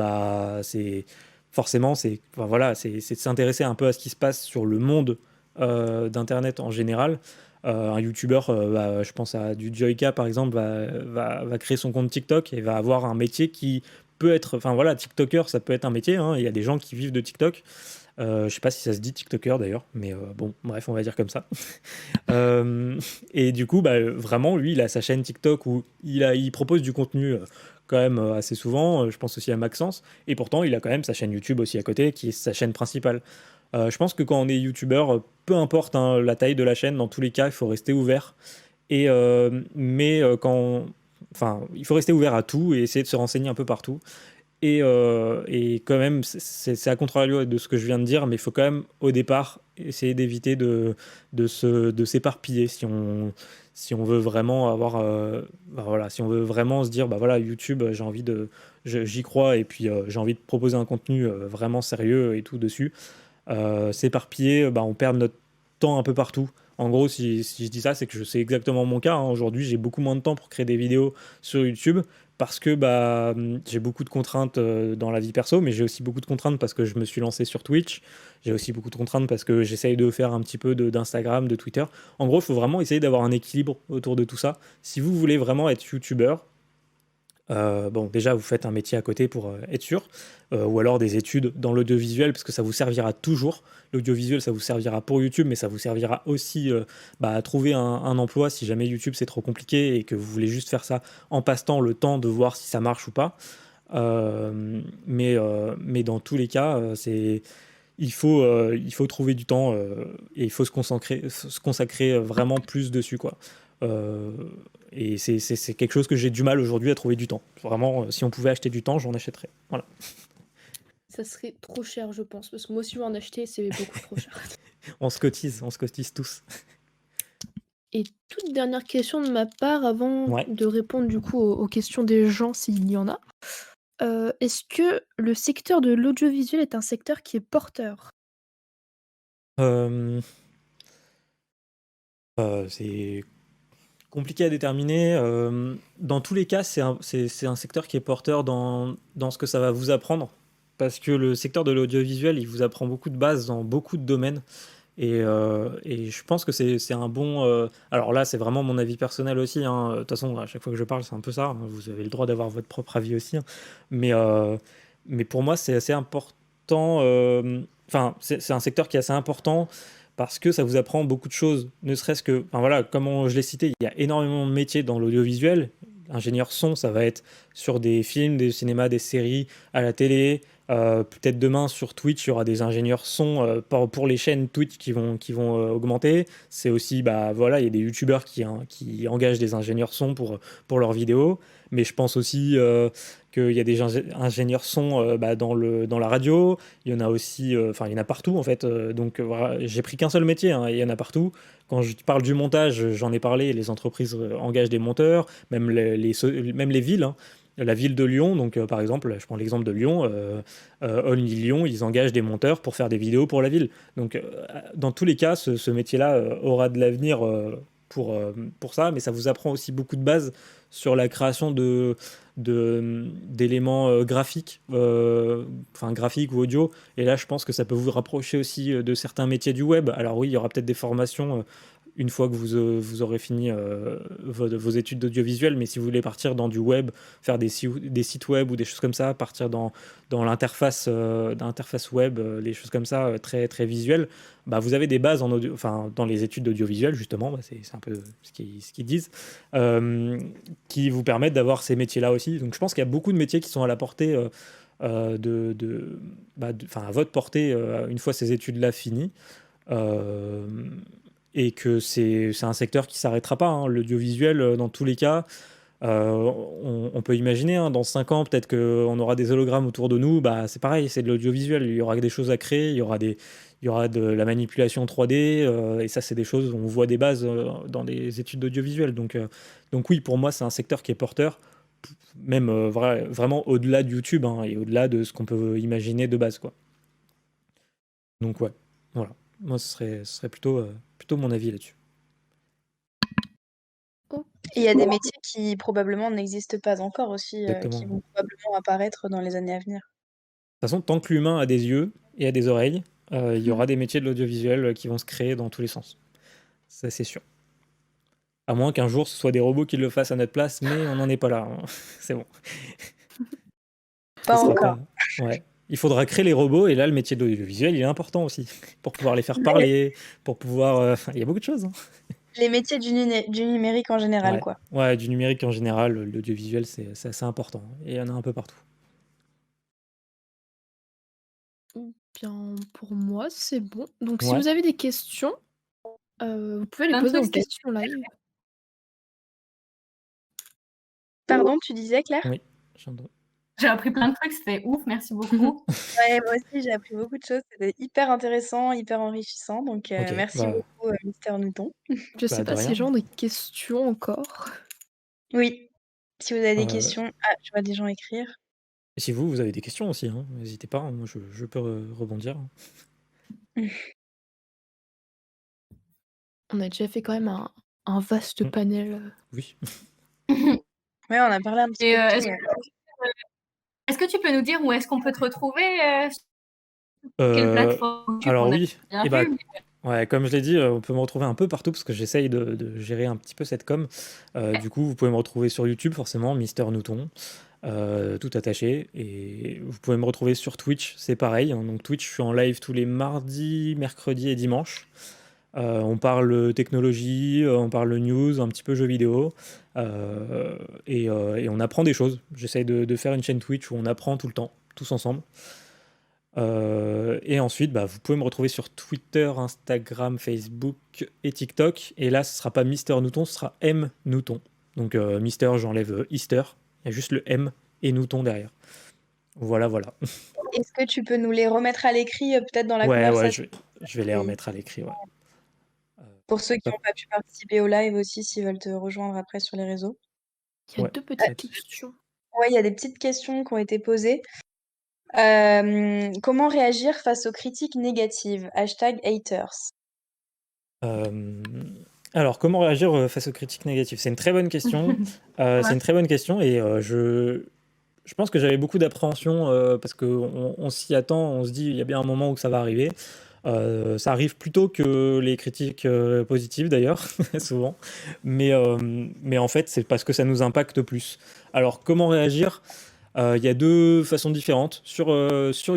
c'est forcément, enfin, voilà, c'est de s'intéresser un peu à ce qui se passe sur le monde d'internet en général. Un youtubeur, je pense à du Joyka par exemple, va créer son compte TikTok et va avoir un métier qui peut être, enfin voilà, TikToker, ça peut être un métier, hein. Il y a des gens qui vivent de TikTok. Je sais pas si ça se dit TikToker d'ailleurs, mais bon, bref, on va dire comme ça. Euh, et du coup, vraiment, lui, il a sa chaîne TikTok où il propose du contenu quand même assez souvent. Je pense aussi à Maxence. Et pourtant, il a quand même sa chaîne YouTube aussi à côté, qui est sa chaîne principale. Je pense que quand on est youtubeur, peu importe, hein, la taille de la chaîne, dans tous les cas, il faut rester ouvert. Enfin, il faut rester ouvert à tout et essayer de se renseigner un peu partout. Et quand même, c'est à contrario de ce que je viens de dire, mais il faut quand même, au départ, essayer d'éviter de s'éparpiller si on veut vraiment avoir, voilà, si on veut vraiment se dire, voilà, YouTube, j'y crois, et puis j'ai envie de proposer un contenu vraiment sérieux et tout dessus. S'éparpiller, on perd notre temps un peu partout. En gros, si je dis ça, c'est que c'est exactement mon cas, hein. Aujourd'hui, j'ai beaucoup moins de temps pour créer des vidéos sur YouTube parce que j'ai beaucoup de contraintes dans la vie perso, mais j'ai aussi beaucoup de contraintes parce que je me suis lancé sur Twitch. J'ai aussi beaucoup de contraintes parce que j'essaye de faire un petit peu d'Instagram, de Twitter. En gros, il faut vraiment essayer d'avoir un équilibre autour de tout ça. Si vous voulez vraiment être YouTubeur, bon, déjà, vous faites un métier à côté pour être sûr, ou alors des études dans l'audiovisuel, parce que ça vous servira toujours. L'audiovisuel, ça vous servira pour YouTube, mais ça vous servira aussi à trouver un emploi si jamais YouTube c'est trop compliqué et que vous voulez juste faire ça en passe-temps, le temps de voir si ça marche ou pas. Mais dans tous les cas, il faut trouver du temps et il faut se consacrer vraiment plus dessus, quoi. Euh, et c'est quelque chose que j'ai du mal aujourd'hui à trouver du temps. Vraiment, si on pouvait acheter du temps, j'en achèterais. Voilà. Ça serait trop cher, je pense, parce que moi, si je veux en acheter, c'est beaucoup trop cher. On se cotise tous. Et toute dernière question de ma part, avant Ouais. de répondre du coup aux questions des gens, s'il y en a. Est-ce que le secteur de l'audiovisuel est un secteur qui est porteur? Euh, c'est compliqué à déterminer. Dans tous les cas, c'est un secteur qui est porteur dans ce que ça va vous apprendre. Parce que le secteur de l'audiovisuel, il vous apprend beaucoup de bases dans beaucoup de domaines. Et je pense que c'est un bon. Alors là, c'est vraiment mon avis personnel aussi, hein. De toute façon, à chaque fois que je parle, c'est un peu ça, hein. Vous avez le droit d'avoir votre propre avis aussi, hein. Mais, euh, mais pour moi, c'est assez important. Enfin, c'est un secteur qui est assez important parce que ça vous apprend beaucoup de choses. Ne serait-ce que. Enfin voilà, comme je l'ai cité, il y a énormément de métiers dans l'audiovisuel. Ingénieur son, ça va être sur des films, des cinémas, des séries, à la télé. Peut-être demain sur Twitch, il y aura des ingénieurs son pour les chaînes Twitch qui vont augmenter. C'est aussi, bah voilà, il y a des youtubeurs qui engagent des ingénieurs son pour leurs vidéos. Mais je pense aussi qu'il y a des ingénieurs son bah, dans la radio. Il y en a aussi, enfin, il y en a partout en fait. Donc voilà, j'ai pris qu'un seul métier, hein, et il y en a partout. Quand je parle du montage, j'en ai parlé, les entreprises engagent des monteurs, même même les villes, hein. La ville de Lyon, donc par exemple, je prends l'exemple de Lyon, Only Lyon, ils engagent des monteurs pour faire des vidéos pour la ville. Donc dans tous les cas, ce métier-là aura de l'avenir pour ça, mais ça vous apprend aussi beaucoup de bases sur la création d'éléments graphiques, enfin graphiques ou audio. Et là, je pense que ça peut vous rapprocher aussi de certains métiers du web. Alors oui, il y aura peut-être des formations une fois que vous aurez fini vos études d'audiovisuel, mais si vous voulez partir dans du web, faire des sites web ou des choses comme ça, partir dans l'interface web, les choses comme ça, très, très visuelles, bah, vous avez des bases enfin, dans les études d'audiovisuel, justement, bah, c'est un peu ce qu'ils disent, qui vous permettent d'avoir ces métiers-là aussi. Donc je pense qu'il y a beaucoup de métiers qui sont à la portée enfin, à votre portée une fois ces études-là finies. Euh, et que c'est un secteur qui s'arrêtera pas, hein. L'audiovisuel, dans tous les cas, on peut imaginer, hein, dans 5 ans, peut-être qu'on aura des hologrammes autour de nous. Bah, c'est pareil, c'est de l'audiovisuel. Il y aura des choses à créer, il y aura de la manipulation 3D, et ça, c'est des choses, on voit des bases dans des études d'audiovisuel. Donc oui, pour moi, c'est un secteur qui est porteur, même vraiment au-delà de YouTube, hein, et au-delà de ce qu'on peut imaginer de base, quoi. Donc ouais, voilà. Moi, ce serait plutôt mon avis là-dessus. Et il y a des métiers qui probablement n'existent pas encore aussi, Exactement. qui De vont probablement apparaître dans les années à venir. toute façon, tant que l'humain a des yeux et a des oreilles, il y aura des métiers de l'audiovisuel qui vont se créer dans tous les sens. Ça, c'est sûr. À moins qu'un jour, ce soit des robots qui le fassent à notre place, mais on n'en est pas là, hein. C'est bon. Pas Ce serait encore. Ouais. Il faudra créer les robots, et là, le métier de l'audiovisuel, il est important aussi, pour pouvoir les faire parler, pour pouvoir... Il y a beaucoup de choses, hein. Les métiers du numérique en général, Ouais. quoi. Ouais, du numérique en général, l'audiovisuel, c'est assez important. Et il y en a un peu partout. Bien, pour moi, c'est bon. Donc, si Ouais. vous avez des questions, vous pouvez les Plein de poser en trucs, c'était question live. Pardon, tu disais, Claire? Oui. J'entends. J'ai appris plein de trucs, c'était ouf, merci beaucoup. Ouais, moi aussi, j'ai appris beaucoup de choses. C'était hyper intéressant, hyper enrichissant. Donc, Ok, merci bah, beaucoup, Mister Newton. Je sais de pas si rien. les gens ont des questions encore. Oui, si vous avez des Euh, questions. Ah, je vois des gens écrire. Et si vous avez des questions aussi, hein, n'hésitez pas, hein, moi je peux rebondir. On a déjà fait quand même un vaste Mm. panel. Oui. Ouais, on a parlé un petit Et peu de est-ce tout. est-ce que tu peux nous dire où est-ce qu'on peut te retrouver sur quelle plateforme YouTube Alors on a oui, bien et bah, vu, ouais, comme je l'ai dit, on peut me retrouver un peu partout parce que j'essaye de gérer un petit peu cette com. Du coup, vous pouvez me retrouver sur YouTube, forcément, Mister Newton, tout attaché. Et vous pouvez me retrouver sur Twitch, c'est pareil, hein. Donc Twitch, je suis en live tous les mardis, mercredis et dimanches. On parle technologie, on parle news, un petit peu jeux vidéo, et on apprend des choses. J'essaye de faire une chaîne Twitch où on apprend tout le temps, tous ensemble. Et ensuite, bah, vous pouvez me retrouver sur Twitter, Instagram, Facebook et TikTok. Et là, ce sera pas Mister Nouton, ce sera M Nouton. Donc Mister, j'enlève Easter. Il y a juste le M et Nouton derrière. Voilà, voilà. Est-ce que tu peux nous les remettre à l'écrit, peut-être dans la Ouais, conversation? je vais les Et remettre à l'écrit. Ouais. pour ceux qui Hop, n'ont pas pu participer au live aussi, s'ils veulent te rejoindre après sur les réseaux. Il y a ouais. 2 Euh, petites questions. ouais, il y a des petites questions qui ont été posées. Comment réagir face aux critiques négatives? #haters. Euh, alors, comment réagir face aux critiques négatives? C'est une très bonne question. Ouais. C'est une très bonne question et je pense que j'avais beaucoup d'appréhension parce qu'on s'y attend, on se dit il y a bien un moment où ça va arriver. Ça arrive plus tôt que les critiques positives d'ailleurs, souvent. Mais en fait, c'est parce que ça nous impacte plus. Alors, comment réagir? Il y a deux façons différentes. Sur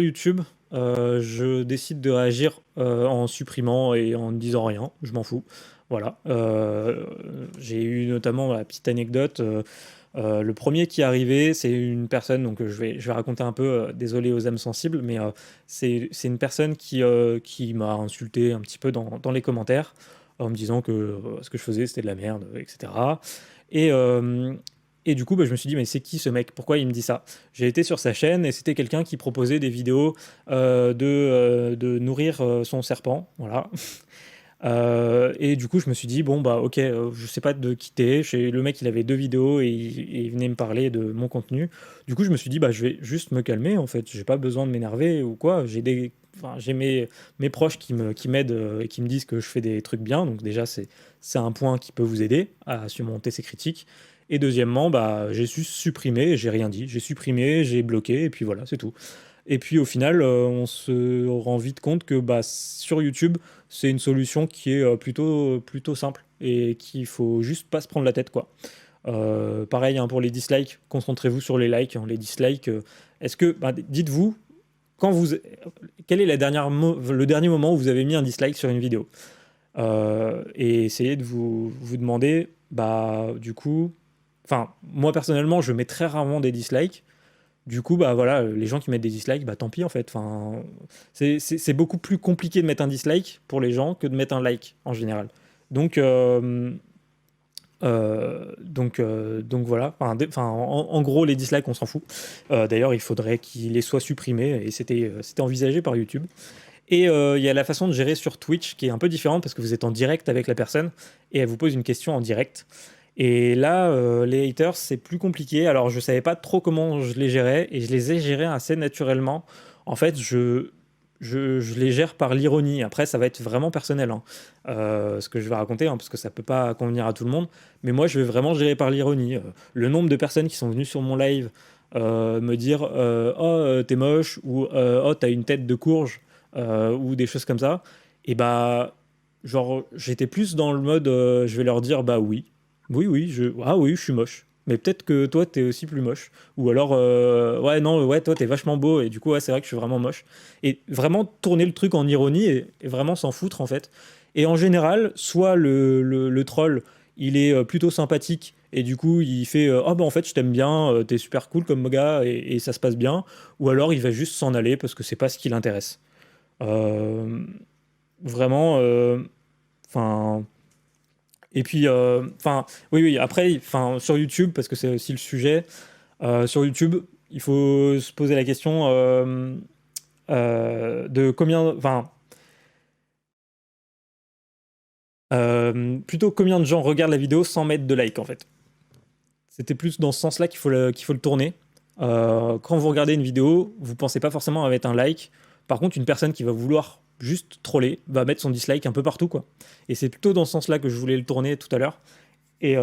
YouTube, je décide de réagir en supprimant et en ne disant rien. Je m'en fous. Voilà. J'ai eu notamment la petite anecdote. Le premier qui est arrivé, c'est une personne, donc je vais raconter un peu, désolé aux âmes sensibles, mais c'est une personne qui m'a insulté un petit peu dans les commentaires en me disant que ce que je faisais c'était de la merde, etc. Et, euh, et du coup, bah, je me suis dit, mais c'est qui ce mec? Pourquoi il me dit ça? J'ai été sur sa chaîne et c'était quelqu'un qui proposait des vidéos de nourrir son serpent. Voilà. Et du coup, je me suis dit, bon, bah, ok, je sais pas de quitter. Le mec, il avait deux vidéos et il venait me parler de mon contenu. Du coup, je me suis dit, bah, je vais juste me calmer, en fait. J'ai pas besoin de m'énerver ou quoi. J'ai mes proches qui m'aident et qui me disent que je fais des trucs bien. Donc, déjà, c'est un point qui peut vous aider à surmonter ces critiques. Et deuxièmement, bah, j'ai su supprimer, j'ai rien dit. J'ai supprimé, j'ai bloqué, et puis voilà, c'est tout. Et puis au final, on se rend vite compte que bah, sur YouTube, c'est une solution qui est plutôt simple et qu'il faut juste pas se prendre la tête, quoi. Pareil hein, pour les dislikes, concentrez-vous sur les likes, hein. Les dislikes, est-ce que, bah, dites-vous, quand vous, quel est le dernier moment où vous avez mis un dislike sur une vidéo? Et essayez de vous demander, bah, du coup, enfin, moi personnellement, je mets très rarement des dislikes. Du coup, bah voilà, les gens qui mettent des dislikes, bah tant pis en fait. Enfin, c'est beaucoup plus compliqué de mettre un dislike pour les gens que de mettre un like en général. Donc, donc voilà. En gros, les dislikes, on s'en fout. D'ailleurs, il faudrait qu'ils les soient supprimés et c'était envisagé par YouTube. Et il y a la façon de gérer sur Twitch qui est un peu différente parce que vous êtes en direct avec la personne et elle vous pose une question en direct. Et là, les haters, c'est plus compliqué. Alors, je savais pas trop comment je les gérais et je les ai gérés assez naturellement. En fait, je les gère par l'ironie. Après, ça va être vraiment personnel, hein, ce que je vais raconter, hein, parce que ça peut pas convenir à tout le monde. Mais moi, je vais vraiment gérer par l'ironie. Le nombre de personnes qui sont venues sur mon live me dire oh, t'es moche ou oh, t'as une tête de courge ou des choses comme ça. Et bah, genre, j'étais plus dans le mode je vais leur dire bah oui. Oui, oui, ah oui, je suis moche. Mais peut-être que toi, t'es aussi plus moche. Ou alors, ouais, non, ouais, toi, t'es vachement beau. Et du coup, ouais, c'est vrai que je suis vraiment moche. Et vraiment tourner le truc en ironie et vraiment s'en foutre, en fait. Et en général, soit le troll, il est plutôt sympathique. Et du coup, il fait ah bah en fait, je t'aime bien, t'es super cool comme gars et ça se passe bien. Ou alors, il va juste s'en aller parce que c'est pas ce qui l'intéresse. Euh, Vraiment, enfin. Et puis, enfin, oui, oui, après, enfin, sur YouTube, parce que c'est aussi le sujet, sur YouTube, il faut se poser la question de combien, enfin, plutôt combien de gens regardent la vidéo sans mettre de like, en fait. C'était plus dans ce sens-là qu'il faut le tourner. Quand vous regardez une vidéo, vous pensez pas forcément à mettre un like. Par contre, une personne qui va vouloir juste troller va mettre son dislike un peu partout, quoi. Et c'est plutôt dans ce sens-là que je voulais le tourner tout à l'heure. Et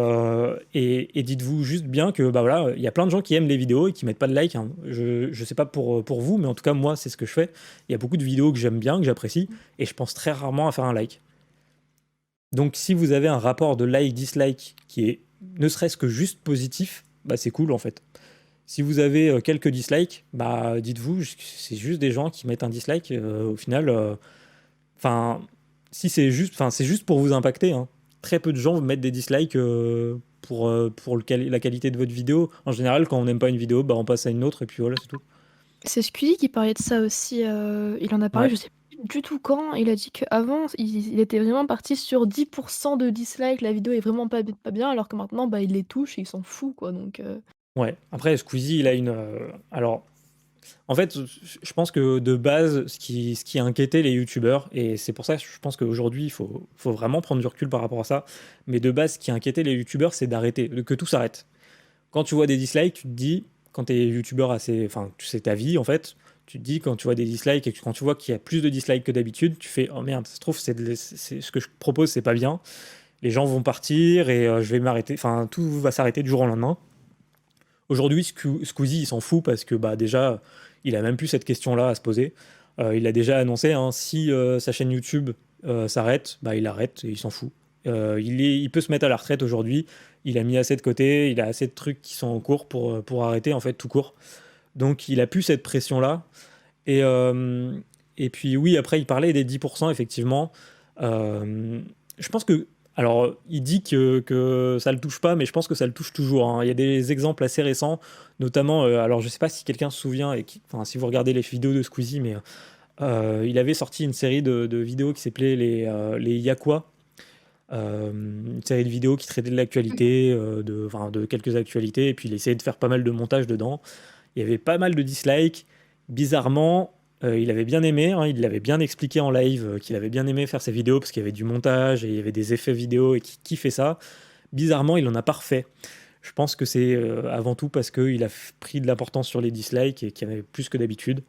dites-vous juste bien que bah voilà, il y a plein de gens qui aiment les vidéos et qui mettent pas de like, hein. Je sais pas pour vous, mais en tout cas moi c'est ce que je fais. Il y a beaucoup de vidéos que j'aime bien, que j'apprécie, et je pense très rarement à faire un like. Donc si vous avez un rapport de like-dislike qui est ne serait-ce que juste positif, bah c'est cool en fait. Si vous avez quelques dislikes, bah dites-vous c'est juste des gens qui mettent un dislike. Au final, enfin si c'est juste pour vous impacter, hein. Très peu de gens mettent des dislikes pour la qualité de votre vidéo. En général, quand on n'aime pas une vidéo, bah, on passe à une autre et puis voilà, c'est tout. C'est Squeezie qui parlait de ça aussi. Il en a parlé, Ouais. je sais plus du tout quand. Il a dit qu'avant, il était vraiment parti sur 10% de dislikes. La vidéo est vraiment pas bien, alors que maintenant, bah, il les touche et il s'en fout, quoi. Donc, Ouais. Après, Squeezie, il a une. Alors, en fait, je pense que de base, ce qui a inquiété les youtubeurs, et c'est pour ça que je pense qu'aujourd'hui, il faut vraiment prendre du recul par rapport à ça, mais de base, ce qui a inquiété les youtubeurs, c'est d'arrêter, que tout s'arrête. Quand tu vois des dislikes, tu te dis, quand t'es youtubeur assez. Enfin, tu sais ta vie, en fait, tu te dis, quand tu vois des dislikes et quand tu vois qu'il y a plus de dislikes que d'habitude, tu fais, oh merde, ça se trouve, ce que je propose, c'est pas bien. Les gens vont partir et je vais m'arrêter. Enfin, tout va s'arrêter du jour au lendemain. Aujourd'hui, Squeezie, il s'en fout parce que bah, déjà, il a même plus cette question-là à se poser. Il a déjà annoncé, hein, si sa chaîne YouTube s'arrête, bah, il arrête et il s'en fout. Il peut se mettre à la retraite aujourd'hui. Il a mis assez de côté, il a assez de trucs qui sont en cours pour arrêter, en fait, tout court. Donc, il a plus cette pression-là. Et, euh, et puis, oui, après, il parlait des 10%, effectivement. Je pense que. Alors, il dit que ça le touche pas, mais je pense que ça le touche toujours, hein. Il y a des exemples assez récents, notamment. Alors, je sais pas si quelqu'un se souvient, enfin, si vous regardez les vidéos de Squeezie, mais il avait sorti une série de vidéos qui s'appelait les Yaquas. Une série de vidéos qui traitait de l'actualité, enfin, de quelques actualités, et puis il essayait de faire pas mal de montage dedans. Il y avait pas mal de dislikes. Bizarrement, il avait bien aimé, hein, il l'avait bien expliqué en live, qu'il avait bien aimé faire ses vidéos parce qu'il y avait du montage et il y avait des effets vidéo et qu'il kiffait ça. Bizarrement, il en a pas refait. Je pense que c'est avant tout parce qu'il a pris de l'importance sur les dislikes et qu'il y avait plus que d'habitude.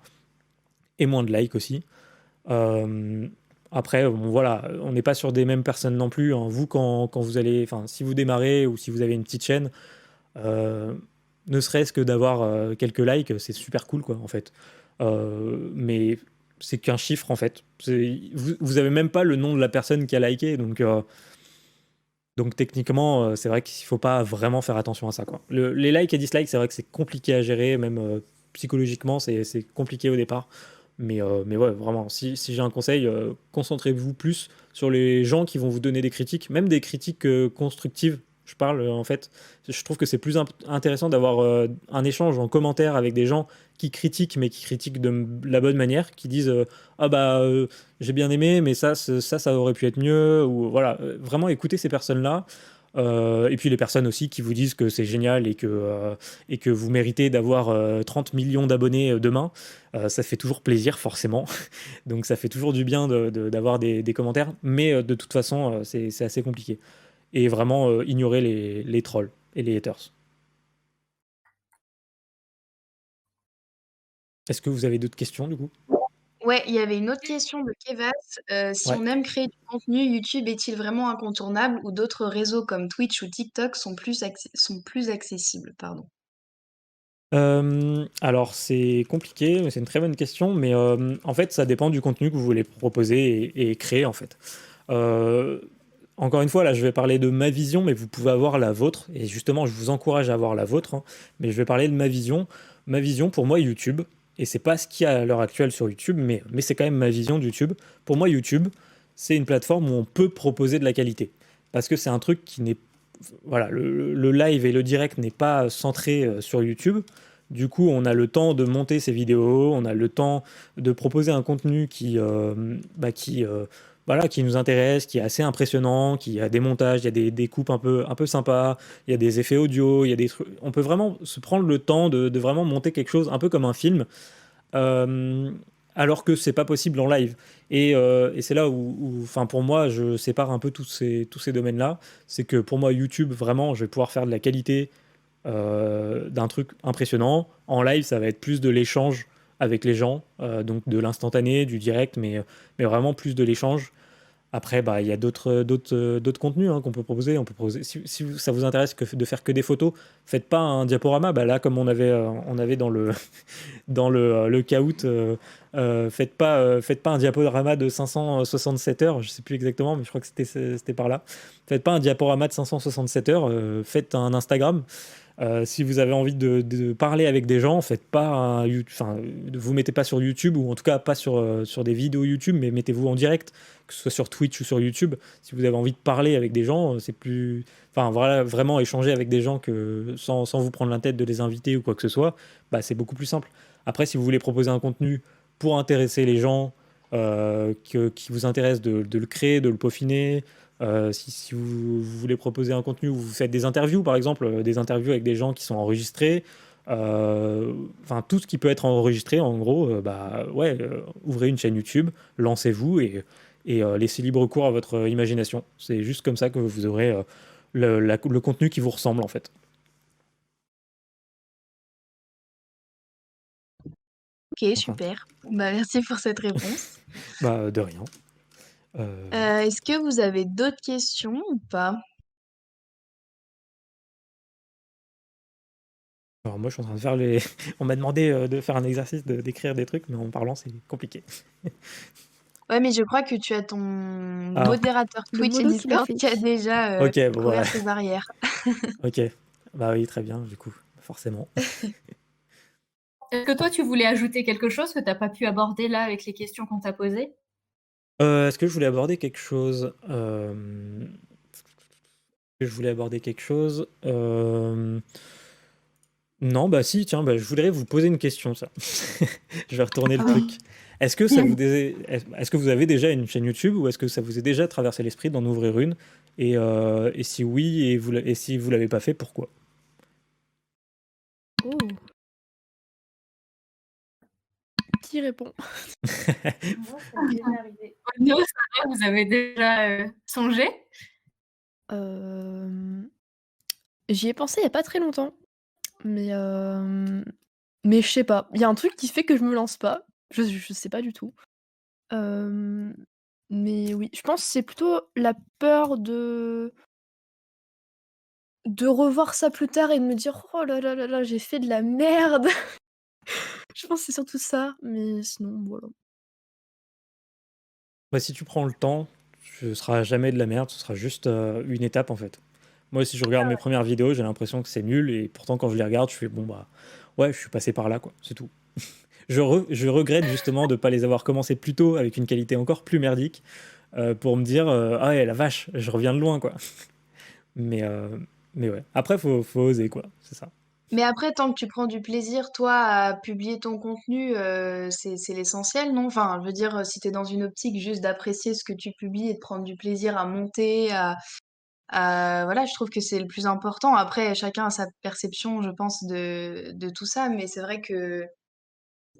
Et moins de likes aussi. Euh, Après, bon, voilà, on n'est pas sur des mêmes personnes non plus, hein. Vous, quand vous allez, enfin, si vous démarrez ou si vous avez une petite chaîne, euh, ne serait-ce que d'avoir quelques likes, c'est super cool, quoi, en fait. Mais c'est qu'un chiffre, en fait. Vous avez même pas le nom de la personne qui a liké, donc techniquement, c'est vrai qu'il faut pas vraiment faire attention à ça, quoi. Les likes et dislikes, c'est vrai que c'est compliqué à gérer, même psychologiquement, c'est compliqué au départ. Mais ouais, vraiment, si j'ai un conseil, concentrez-vous plus sur les gens qui vont vous donner des critiques, même des critiques constructives. Je parle en fait, je trouve que c'est plus intéressant d'avoir un échange en commentaire avec des gens qui critiquent, mais qui critiquent de la bonne manière, qui disent ah bah j'ai bien aimé, mais ça aurait pu être mieux, ou voilà, vraiment écouter ces personnes-là. Et puis les personnes aussi qui vous disent que c'est génial et que vous méritez d'avoir 30 millions d'abonnés demain. Ça fait toujours plaisir, forcément. Donc ça fait toujours du bien d'avoir des commentaires. Mais de toute façon, c'est assez compliqué. Et vraiment ignorer les trolls et les haters. Est-ce que vous avez d'autres questions du coup? Ouais, il y avait une autre question de Kevas. Si Ouais. on aime créer du contenu, YouTube est-il vraiment incontournable ou d'autres réseaux comme Twitch ou TikTok sont plus accessibles, pardon. Alors c'est compliqué, mais c'est une très bonne question, mais en fait ça dépend du contenu que vous voulez proposer et créer en fait. Euh, Encore une fois, là je vais parler de ma vision, mais vous pouvez avoir la vôtre, et justement je vous encourage à avoir la vôtre, hein. Mais je vais parler de ma vision. Ma vision pour moi YouTube, et c'est pas ce qu'il y a à l'heure actuelle sur YouTube, mais c'est quand même ma vision de YouTube. Pour moi YouTube, c'est une plateforme où on peut proposer de la qualité, parce que c'est un truc qui n'est voilà, le live et le direct n'est pas centré sur YouTube. Du coup, on a le temps de monter ces vidéos, on a le temps de proposer un contenu voilà, qui nous intéresse, qui est assez impressionnant, qui a des montages, il y a des coupes un peu sympas, il y a des effets audio, il y a des trucs. On peut vraiment se prendre le temps de vraiment monter quelque chose un peu comme un film, euh, alors que c'est pas possible en live. Et c'est là enfin, pour moi, je sépare un peu tous ces domaines-là. C'est que pour moi, YouTube, vraiment, je vais pouvoir faire de la qualité d'un truc impressionnant. En live, ça va être plus de l'échange avec les gens, donc de l'instantané, du direct, mais vraiment plus de l'échange. Après, bah, il y a d'autres contenus hein, qu'on peut proposer. On peut proposer. Si ça vous intéresse de faire que des photos, faites pas un diaporama. Bah, là, comme on avait dans le Kahoot, faites pas un diaporama de 567 heures. Je sais plus exactement, mais je crois que c'était par là. Faites pas un diaporama de 567 heures. Faites un Instagram. Si vous avez envie de parler avec des gens, faites pas enfin, vous mettez pas sur YouTube ou en tout cas pas sur des vidéos YouTube, mais mettez-vous en direct, que ce soit sur Twitch ou sur YouTube. Si vous avez envie de parler avec des gens, c'est plus, enfin voilà, vraiment échanger avec des gens que sans vous prendre la tête de les inviter ou quoi que ce soit, bah c'est beaucoup plus simple. Après, si vous voulez proposer un contenu pour intéresser les gens, qui vous intéresse de le créer, de le peaufiner, si vous voulez proposer un contenu où vous faites des interviews, par exemple, des interviews avec des gens qui sont enregistrés, enfin tout ce qui peut être enregistré, en gros, bah ouais, ouvrez une chaîne YouTube, lancez-vous et laissez libre cours à votre imagination. C'est juste comme ça que vous aurez le contenu qui vous ressemble en fait. Ok, Enfin, super. Bah, merci pour cette réponse. bah de rien. Est-ce que vous avez d'autres questions ou pas? Alors moi je suis en train de faire les. On m'a demandé de faire un exercice d'écrire des trucs, mais en parlant c'est compliqué. Ouais, mais je crois que tu as ton Ah, modérateur Le Twitch et modo qui l'a Discord fait. qui a déjà ok, bon bah, couvert tes barrières. ok. Bah oui, très bien, du coup, forcément. Est-ce que toi, tu voulais ajouter quelque chose que tu n'as pas pu aborder là avec les questions qu'on t'a posées? Est-ce que je voulais aborder quelque chose que je voulais aborder quelque chose Non, bah si, tiens, bah, je voudrais vous poser une question, ça. Je vais retourner le Ah truc. oui. Est-ce que vous avez déjà une chaîne YouTube ou est-ce que ça vous est déjà traversé l'esprit d'en ouvrir une et si oui, et si vous l'avez pas fait, pourquoi? Oh. Qui répond? Moi, ça m'est jamais arrivé. Nous, ça va, vous avez déjà songé? J'y ai pensé il y a pas très longtemps, mais je sais pas. Il y a un truc qui fait que je me lance pas. Je sais pas du tout. Hem, mais oui, je pense que c'est plutôt la peur de revoir ça plus tard et de me dire: «Oh là là là là, j'ai fait de la merde!» Je pense que c'est surtout ça, mais sinon voilà. Bah, si tu prends le temps, ce sera jamais de la merde, ce sera juste une étape en fait. Moi, si je regarde mes premières vidéos, j'ai l'impression que c'est nul et pourtant quand je les regarde, je fais bon bah ouais, je suis passé par là quoi, c'est tout. Je regrette justement de ne pas les avoir commencé plus tôt avec une qualité encore plus merdique pour me dire ah ouais la vache, je reviens de loin quoi. Mais, euh, mais ouais, après faut oser quoi, c'est ça. Mais après, tant que tu prends du plaisir, toi, à publier ton contenu, c'est l'essentiel, non? Enfin, je veux dire, si tu es dans une optique juste d'apprécier ce que tu publies et de prendre du plaisir à monter, voilà, je trouve que c'est le plus important. Après, chacun a sa perception, je pense, de tout ça, mais c'est vrai que,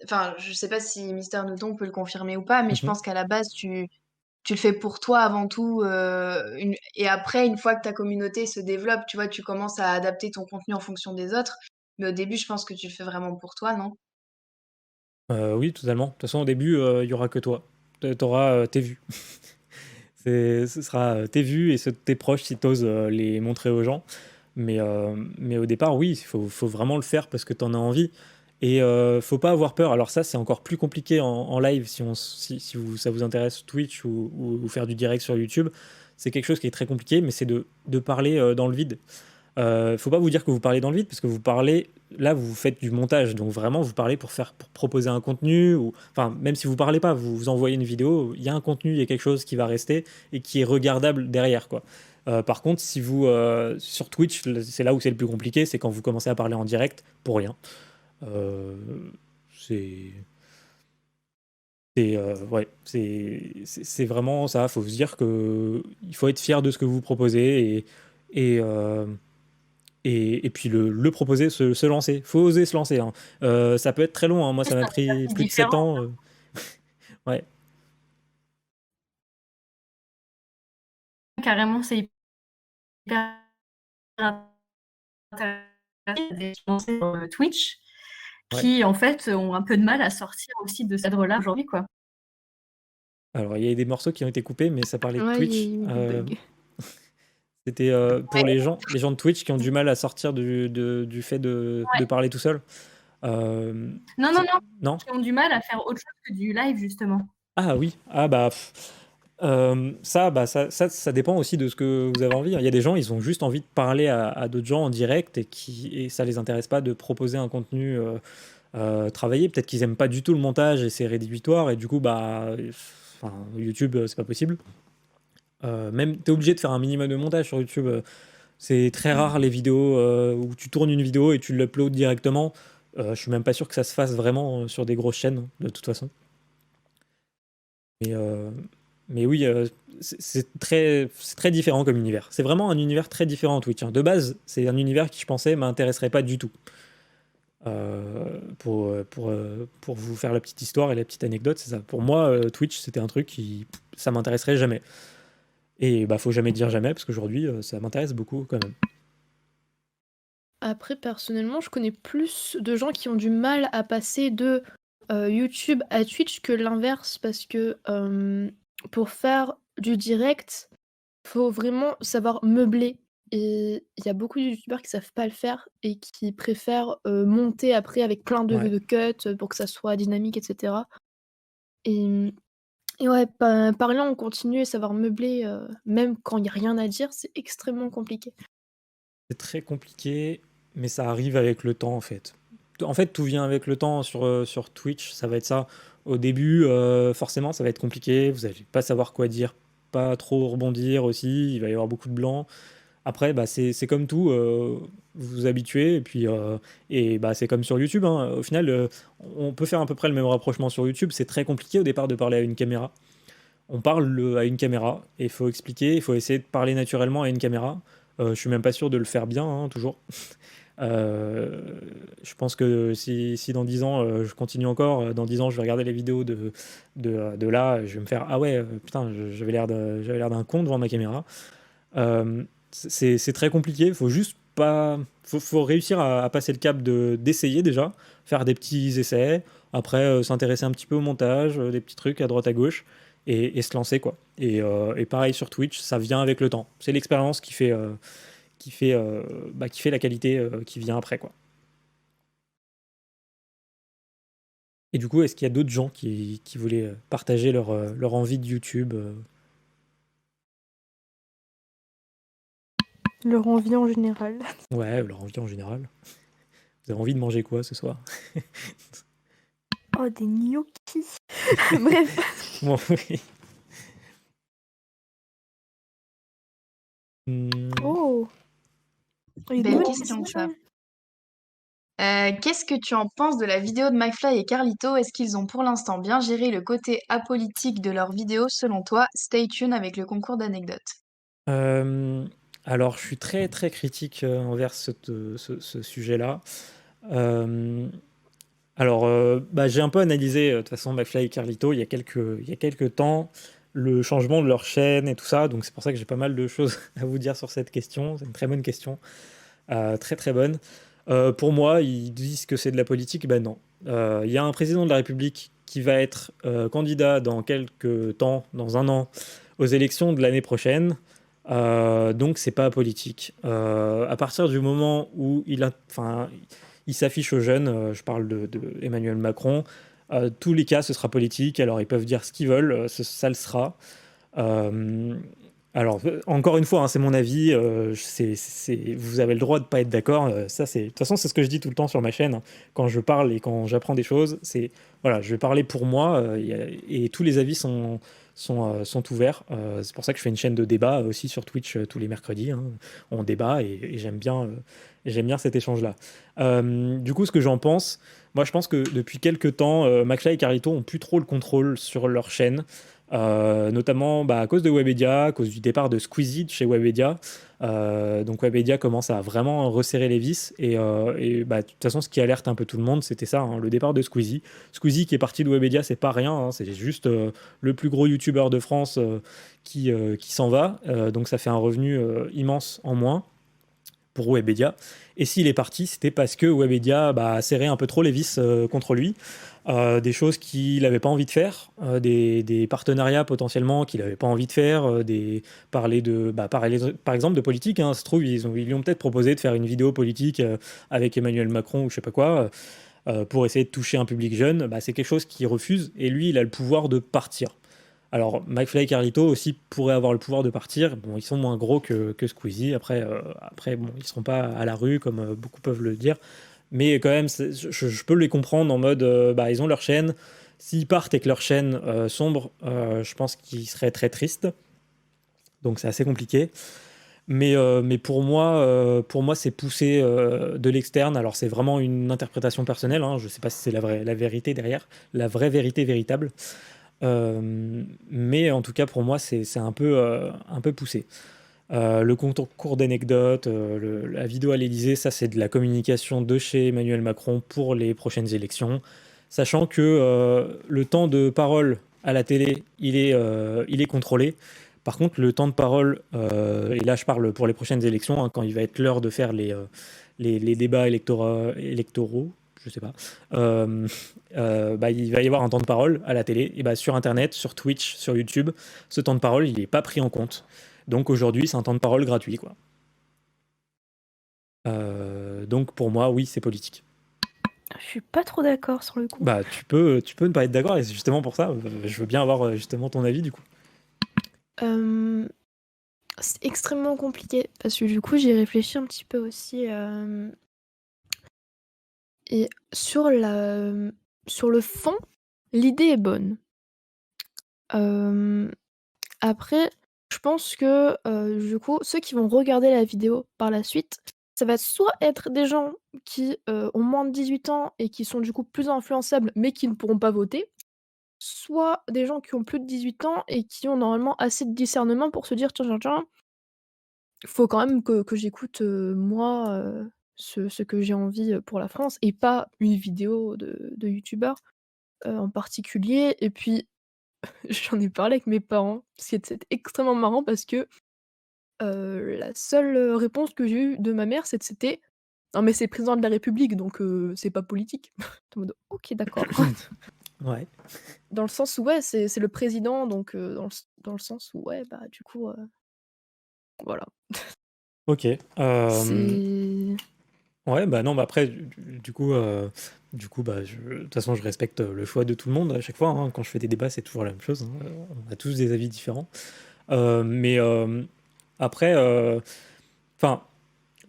enfin, je sais pas si Mister Newton peut le confirmer ou pas, mais je Mhm. pense qu'à la base, tu le fais pour toi avant tout, et après, une fois que ta communauté se développe, tu vois, tu commences à adapter ton contenu en fonction des autres. Mais au début, je pense que tu le fais vraiment pour toi, non? Oui, totalement. De toute façon, au début, il y aura que toi. Tu auras tes vues. Ce sera tes vues et ceux de tes proches si tu oses les montrer aux gens. Mais au départ, oui, faut vraiment le faire parce que tu en as envie. Et faut pas avoir peur. Alors ça, c'est encore plus compliqué en live si ça vous intéresse Twitch ou faire du direct sur YouTube. C'est quelque chose qui est très compliqué, mais c'est de parler dans le vide. Faut pas vous dire que vous parlez dans le vide parce que vous parlez là vous faites du montage donc vraiment vous parlez pour proposer un contenu ou enfin même si vous parlez pas vous envoyez une vidéo il y a un contenu il y a quelque chose qui va rester et qui est regardable derrière quoi. Par contre si vous sur Twitch c'est là où c'est le plus compliqué c'est quand vous commencez à parler en direct pour rien. Euh, c'est ouais c'est vraiment ça faut se dire que il faut être fier de ce que vous proposez et, euh, et puis le proposer, se lancer. Faut oser se lancer, hein. Ça peut être très long, hein. Moi, C'est ça m'a un pris exercice plus de 7 différent. ans. Ouais. Carrément, c'est hyper intéressant des gens sur Twitch Ouais. qui, en fait, ont un peu de mal à sortir aussi de ce cadre-là aujourd'hui, quoi. Alors, il y a des morceaux qui ont été coupés, mais ça parlait de Ouais, il y a Twitch. eu des bugs. C'était pour les gens de Twitch qui ont du mal à sortir du fait de parler tout seul. Euh, Non, non, non, non? qui ont du mal à faire autre chose que du live, justement. Ah oui. Ah bah. Ça dépend aussi de ce que vous avez envie. Il y a des gens, ils ont juste envie de parler à d'autres gens en direct et ça les intéresse pas de proposer un contenu travailler. Peut-être qu'ils aiment pas du tout le montage et c'est rédhibitoire et du coup, bah, enfin, YouTube, c'est pas possible. Même, t'es obligé de faire un minimum de montage sur YouTube. C'est très rare les vidéos où tu tournes une vidéo et tu l'uploads directement. Je suis même pas sûr que ça se fasse vraiment sur des grosses chaînes, de toute façon. Mais, euh, mais oui, c'est très différent comme univers. C'est vraiment un univers très différent Twitch, hein. De base, c'est un univers qui, je pensais, m'intéresserait pas du tout. Pour vous faire la petite histoire et la petite anecdote, c'est ça. Pour moi, Twitch, c'était un truc qui, ça m'intéresserait jamais. Et bah, faut jamais dire jamais, parce qu'aujourd'hui, ça m'intéresse beaucoup quand même. Après, personnellement, je connais plus de gens qui ont du mal à passer de YouTube à Twitch que l'inverse, parce que pour faire du direct, faut vraiment savoir meubler. Et il y a beaucoup de youtubeurs qui savent pas le faire et qui préfèrent monter après avec plein de Ouais. cuts pour que ça soit dynamique, etc. Et, et ouais, parler en continu et savoir meubler, même quand il n'y a rien à dire, c'est extrêmement compliqué. C'est très compliqué, mais ça arrive avec le temps en fait. En fait, tout vient avec le temps sur Twitch, ça va être ça. Au début, forcément, ça va être compliqué, vous n'allez pas savoir quoi dire, pas trop rebondir aussi, il va y avoir beaucoup de blanc. Après, bah, c'est comme tout, vous vous habituez, et bah, c'est comme sur YouTube, hein. Au final, on peut faire à peu près le même rapprochement sur YouTube. C'est très compliqué au départ de parler à une caméra. On parle à une caméra, et il faut expliquer, il faut essayer de parler naturellement à une caméra. Je suis même pas sûr de le faire bien, hein, toujours. Euh, je pense que si dans 10 ans je continue encore, dans 10 ans je vais regarder les vidéos de là, je vais me faire ah ouais, putain, j'avais l'air d'un con devant ma caméra. C'est très compliqué, faut juste pas. Faut réussir à passer le cap d'essayer déjà, faire des petits essais, après s'intéresser un petit peu au montage, des petits trucs à droite à gauche, et se lancer quoi. Et pareil sur Twitch, ça vient avec le temps. C'est l'expérience qui fait la qualité qui vient après quoi. Et du coup, est-ce qu'il y a d'autres gens qui voulaient partager leur envie de YouTube Leur envie en général. Ouais, leur envie en général. Vous avez envie de manger quoi ce soir? Oh, des gnocchis. Bref. Bon, oui. Hmm, Oh, une Belle bonne question, ça. question. Qu'est-ce que tu en penses de la vidéo de McFly et Carlito? Est-ce qu'ils ont pour l'instant bien géré le côté apolitique de leurs vidéos selon toi? Stay tuned avec le concours d'anecdotes. euh, alors, je suis très très critique envers ce sujet-là. Euh, bah, j'ai un peu analysé de toute façon McFly et Carlito il y a quelques temps, le changement de leur chaîne et tout ça. Donc c'est pour ça que j'ai pas mal de choses à vous dire sur cette question. C'est une très bonne question, très très bonne. Pour moi, ils disent que c'est de la politique. Ben non. Il y a un président de la République qui va être candidat dans quelques temps, dans un an, aux élections de l'année prochaine. Donc c'est pas politique. À partir du moment où enfin, il s'affiche aux jeunes, je parle de Emmanuel Macron, tous les cas ce sera politique. Alors ils peuvent dire ce qu'ils veulent, ça le sera. Euh, alors, encore une fois, hein, c'est mon avis. Vous avez le droit de pas être d'accord. De toute façon, c'est ce que je dis tout le temps sur ma chaîne, hein. Quand je parle et quand j'apprends des choses, voilà, je vais parler pour moi, et tous les avis sont ouverts. C'est pour ça que je fais une chaîne de débat aussi sur Twitch tous les mercredis, hein. On débat et j'aime bien cet échange-là. Du coup, ce que j'en pense, moi, je pense que depuis quelques temps, McFly et Carlito ont plus trop le contrôle sur leur chaîne. Notamment bah, à cause de Webedia, à cause du départ de Squeezie de chez Webedia. Donc Webedia commence à vraiment resserrer les vis. Bah, de toute façon, ce qui alerte un peu tout le monde, c'était ça, hein, le départ de Squeezie. Squeezie qui est parti de Webedia, c'est pas rien, hein, c'est juste le plus gros youtubeur de France qui s'en va. Donc ça fait un revenu immense en moins pour Webedia. Et s'il est parti, c'était parce que Webedia a serré un peu trop les vis contre lui. Des choses qu'il n'avait pas envie de faire, des partenariats potentiellement qu'il n'avait pas envie de faire, parler par exemple de politique, hein. Ça se trouve, ils lui ont peut-être proposé de faire une vidéo politique avec Emmanuel Macron ou je sais pas quoi, pour essayer de toucher un public jeune. Bah, c'est quelque chose qu'il refuse et lui, il a le pouvoir de partir. Alors, McFly et Carlito aussi pourraient avoir le pouvoir de partir. Bon, ils sont moins gros que Squeezie. Après bon, ils ne seront pas à la rue comme beaucoup peuvent le dire. Mais quand même, je peux les comprendre en mode, bah, ils ont leur chaîne. S'ils partent et que leur chaîne sombre, je pense qu'ils seraient très tristes. Donc c'est assez compliqué. Mais pour moi, c'est poussé de l'externe. Alors, c'est vraiment une interprétation personnelle, hein. Je ne sais pas si c'est la vérité derrière, la vraie vérité véritable. Mais en tout cas, pour moi, c'est un peu poussé. Le concours d'anecdotes, la vidéo à l'Élysée, ça, c'est de la communication de chez Emmanuel Macron pour les prochaines élections. Sachant que le temps de parole à la télé, il est contrôlé. Par contre, le temps de parole, et là je parle pour les prochaines élections, hein, quand il va être l'heure de faire les débats électoraux, je sais pas, bah, il va y avoir un temps de parole à la télé, et bah, sur Internet, sur Twitch, sur YouTube, ce temps de parole, il n'est pas pris en compte. Donc aujourd'hui, c'est un temps de parole gratuit, quoi. Donc pour moi, oui, c'est politique. Je suis pas trop d'accord sur le coup. Bah, tu peux ne pas être d'accord, et c'est justement pour ça, je veux bien avoir justement ton avis, du coup. Euh, c'est extrêmement compliqué parce que du coup, j'y réfléchi un petit peu aussi. Et sur le fond, l'idée est bonne. Euh, Après, je pense que du coup, ceux qui vont regarder la vidéo par la suite, ça va soit être des gens qui ont moins de 18 ans et qui sont du coup plus influençables mais qui ne pourront pas voter, soit des gens qui ont plus de 18 ans et qui ont normalement assez de discernement pour se dire tiens, tiens, tiens, faut quand même que j'écoute moi ce que j'ai envie pour la France et pas une vidéo de youtubeur en particulier. Et puis, j'en ai parlé avec mes parents, c'était extrêmement marrant parce que la seule réponse que j'ai eue de ma mère, c'était non, mais c'est le président de la République donc c'est pas politique. En mode ok, d'accord. Ouais. Dans le sens où, ouais, c'est le président, donc dans le sens où, ouais, bah du coup, voilà. Ok. C'est. Ouais, bah non, bah après, du coup, bah, de toute façon, je respecte le choix de tout le monde à chaque fois, hein. Quand je fais des débats, c'est toujours la même chose, hein. On a tous des avis différents. Mais après, enfin,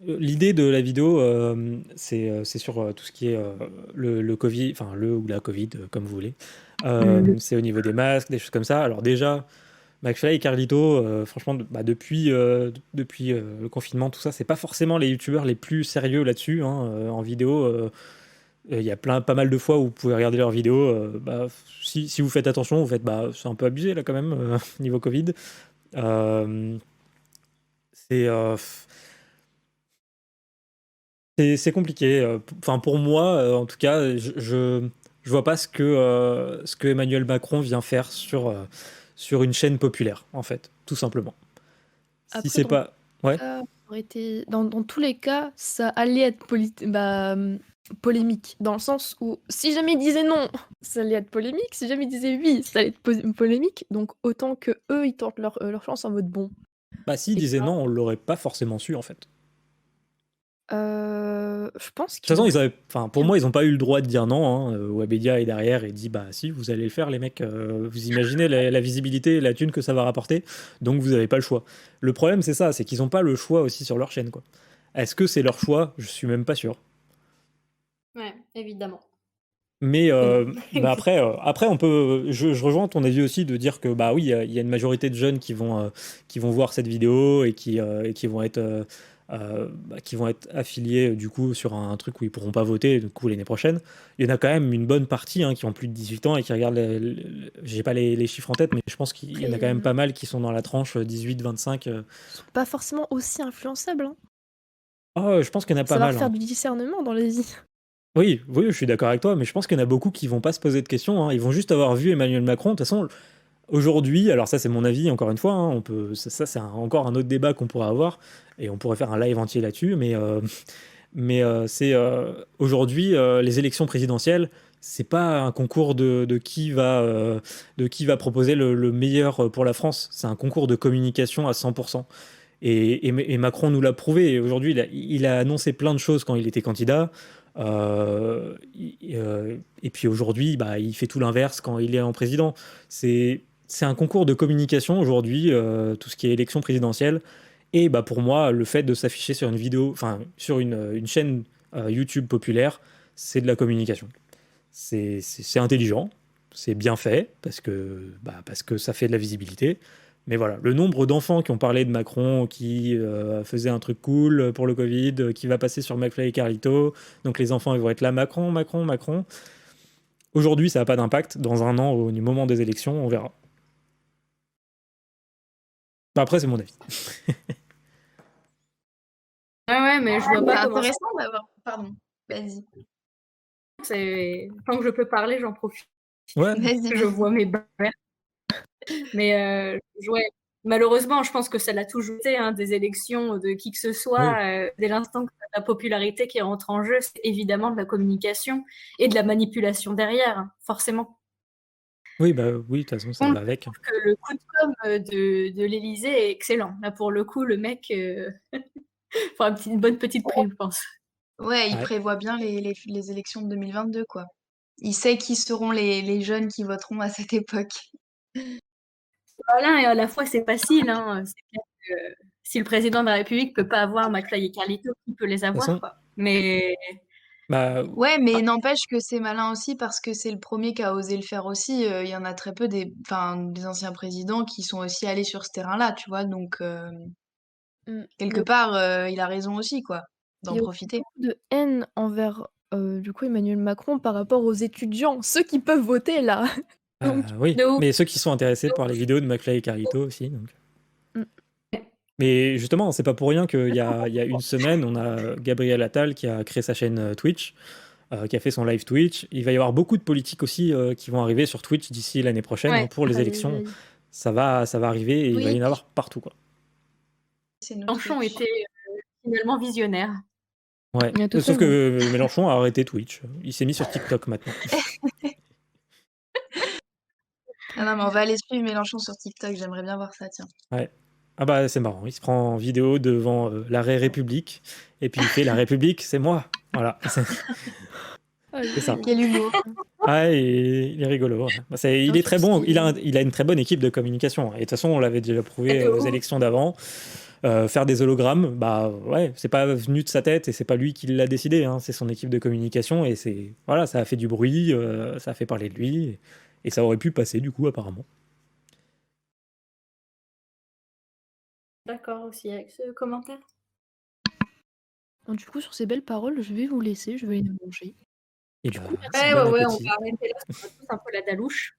l'idée de la vidéo, c'est sur tout ce qui est le Covid, enfin le ou la Covid, comme vous voulez. C'est au niveau des masques, des choses comme ça. Alors déjà, McFly et Carlito, franchement, depuis le confinement, tout ça, c'est pas forcément les youtubeurs les plus sérieux là-dessus, hein. En vidéo, il y a pas mal de fois où vous pouvez regarder leurs vidéos. Bah, si vous faites attention, vous faites, bah, c'est un peu abusé là quand même, niveau Covid. Euh, c'est euh, c'est compliqué. Enfin, pour moi, en tout cas, je vois pas ce que Emmanuel Macron vient faire sur une chaîne populaire, en fait, tout simplement. Si Après, c'est pas. Ouais. ça aurait été dans tous les cas, ça allait être polémique. Dans le sens où, si jamais ils disaient non, ça allait être polémique. Si jamais ils disaient oui, ça allait être polémique. Donc, autant que eux, ils tentent leur chance en mode bon. Bah, s'il Et disait ça, non, on l'aurait pas forcément su, en fait. je pense De toute qu'ils façon, auraient. enfin, pour moi, ils n'ont pas eu le droit de dire non, hein. Webedia est derrière et dit bah si, vous allez le faire, les mecs. Vous imaginez la visibilité et la thune que ça va rapporter, donc vous n'avez pas le choix. Le problème, c'est ça, c'est qu'ils n'ont pas le choix aussi sur leur chaîne, quoi. Est-ce que c'est leur choix? Je suis même pas sûr. Ouais, évidemment. Mais bah après, on peut. Je rejoins ton avis aussi de dire que bah oui, il y a une majorité de jeunes qui vont voir cette vidéo et qui vont être affiliés du coup sur un truc où ils pourront pas voter du coup l'année prochaine. Il y en a quand même une bonne partie, hein, qui ont plus de 18 ans et qui regardent. J'ai pas les chiffres en tête, mais je pense qu'il y en a Après, quand même pas mal qui sont dans la tranche 18-25. ils sont pas forcément aussi influençables, hein. Oh, je pense qu'il y en a pas Savoir mal, faire hein. du discernement dans les vies. Oui, oui, je suis d'accord avec toi, mais je pense qu'il y en a beaucoup qui vont pas se poser de questions, hein. Ils vont juste avoir vu Emmanuel Macron. De toute façon, aujourd'hui, alors ça c'est mon avis, encore une fois, hein, ça c'est encore un autre débat qu'on pourrait avoir, et on pourrait faire un live entier là-dessus, c'est aujourd'hui, les élections présidentielles, c'est pas un concours de qui va proposer le meilleur pour la France, c'est un concours de communication à 100%. Et Macron nous l'a prouvé. Et aujourd'hui, il a annoncé plein de choses quand il était candidat. Et puis aujourd'hui, bah, il fait tout l'inverse quand il est en président. C'est un concours de communication aujourd'hui, tout ce qui est élection présidentielle. Et bah, pour moi, le fait de s'afficher sur une vidéo, enfin, sur une chaîne YouTube populaire, c'est de la communication. C'est intelligent, c'est bien fait, parce que ça fait de la visibilité. Mais voilà, le nombre d'enfants qui ont parlé de Macron, qui faisait un truc cool pour le Covid, qui va passer sur McFly et Carlito, donc les enfants ils vont être là, Macron, Macron, Macron. Aujourd'hui, ça n'a pas d'impact. Dans un an, au moment des élections, on verra. Bah, après, c'est mon avis. Ouais, mais je vois C'est pas comment intéressant d'avoir. Pardon, vas-y. tant que je peux parler, j'en profite. Ouais, Vas-y, Je vas-y. vois mes barrières. Mais ouais, malheureusement, je pense que ça l'a toujours été, hein, des élections de qui que ce soit. oui. Dès l'instant que la popularité qui rentre en jeu, c'est évidemment de la communication et de la manipulation derrière, hein, forcément. Oui, bah oui, de toute façon, ça On va avec. trouve que le coup de com de l'Élysée est excellent. Là, pour le coup, le mec, faut une bonne petite prime, je pense. Ouais, il Ouais. prévoit bien les élections de 2022, quoi. Il sait qui seront les jeunes qui voteront à cette époque. Voilà, et à la fois, c'est facile, hein. C'est clair que si le président de la République peut pas avoir McFly et Carlito, qui peut les De toute avoir, façon, quoi. Mais bah, Ouais, mais n'empêche que c'est malin aussi parce que c'est le premier qui a osé le faire aussi. Il y en a très peu des anciens présidents qui sont aussi allés sur ce terrain-là, tu vois. Donc, quelque Il part, il a raison aussi, quoi, d'en y a aussi profiter. beaucoup de haine envers du coup Emmanuel Macron par rapport aux étudiants, ceux qui peuvent voter là. Donc, oui. de ouf. Mais ceux qui sont intéressés par les vidéos de McFly et Carlito aussi. Donc. Mm. Mais justement, c'est pas pour rien qu'il y a une semaine, on a Gabriel Attal qui a créé sa chaîne Twitch, qui a fait son live Twitch. Il va y avoir beaucoup de politiques aussi qui vont arriver sur Twitch d'ici l'année prochaine, hein, Ouais, pour les aïe, élections. aïe. Ça va arriver et il va y en Oui, avoir partout, quoi. c'est notre Mélenchon Twitch. était finalement visionnaire. Ouais. Il y a Sauf totalement. que Mélenchon a arrêté Twitch. Il s'est mis sur TikTok maintenant. Ah non, mais on va aller suivre Mélenchon sur TikTok. J'aimerais bien voir ça, tiens. Ouais. Ah bah c'est marrant, il se prend en vidéo devant l'arrêt République et puis il fait la République, c'est moi. Voilà, Aïe, c'est ça. aïe. Quel humour. Ah, et il est rigolo. Ouais. Bah, il Bien est sûr, très bon, c'est- il a une très bonne équipe de communication. Et de toute façon, on l'avait déjà prouvé De aux ouf. élections d'avant. Faire des hologrammes, bah ouais, c'est pas venu de sa tête et c'est pas lui qui l'a décidé, hein, c'est son équipe de communication et c'est voilà, ça a fait du bruit, ça a fait parler de lui et ça aurait pu passer du coup apparemment. D'accord aussi avec ce commentaire. Du coup, sur ces belles paroles, je vais vous laisser, je vais aller manger. Et Du bah, coup, merci. bon Ouais, on appétit. va arrêter là, parce qu'on a tous un peu la dalouche.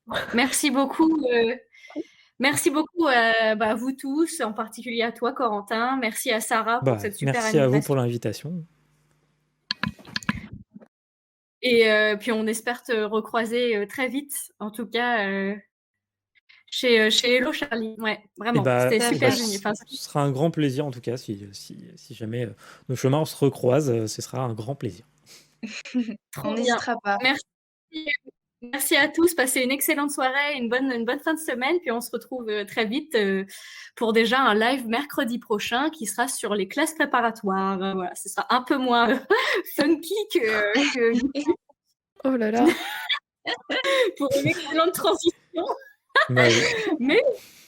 Merci beaucoup, à vous tous, en particulier à toi, Corentin. Merci à Sarah pour Bah, cette super merci à vous pour animation. l'invitation. Et puis on espère te recroiser très vite, en tout cas chez Hello Charlie. Ouais, Et vraiment, bah, c'était Tout à super fait. génial. Enfin, ce sera un grand plaisir en tout cas si jamais nos chemins se recroisent, ce sera un grand plaisir. trop On bien. n'hésitera pas. Merci à tous. Passez une excellente soirée, une bonne fin de semaine. Puis on se retrouve très vite pour déjà un live mercredi prochain qui sera sur les classes préparatoires. Voilà, ce sera un peu moins funky que Oh là là. pour une excellente transition. Bah oui. Mais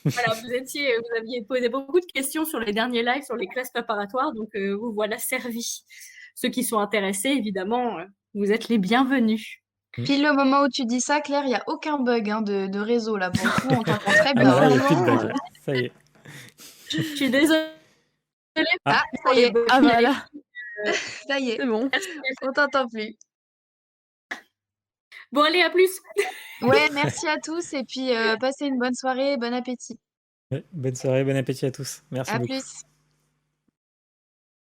voilà, vous aviez posé beaucoup de questions sur les derniers lives, sur les classes préparatoires. Donc vous voilà servis. Ceux qui sont intéressés, évidemment, vous êtes les bienvenus. Pile au moment où tu dis ça, Claire, il n'y a aucun bug hein, de réseau là. Pour le coup, on t'entend très Ah bien. bah là, il n'y a hein. plus de bug. Là. Ça y est. Je suis désolée Ah, pour ça y les est, bugs. Ah voilà, ça y est, c'est bon. on t'entend plus. Bon, allez, à plus. Ouais, merci à tous et puis passez une bonne soirée, bon appétit. Ouais, bonne soirée, bon appétit à tous. Merci À beaucoup. plus.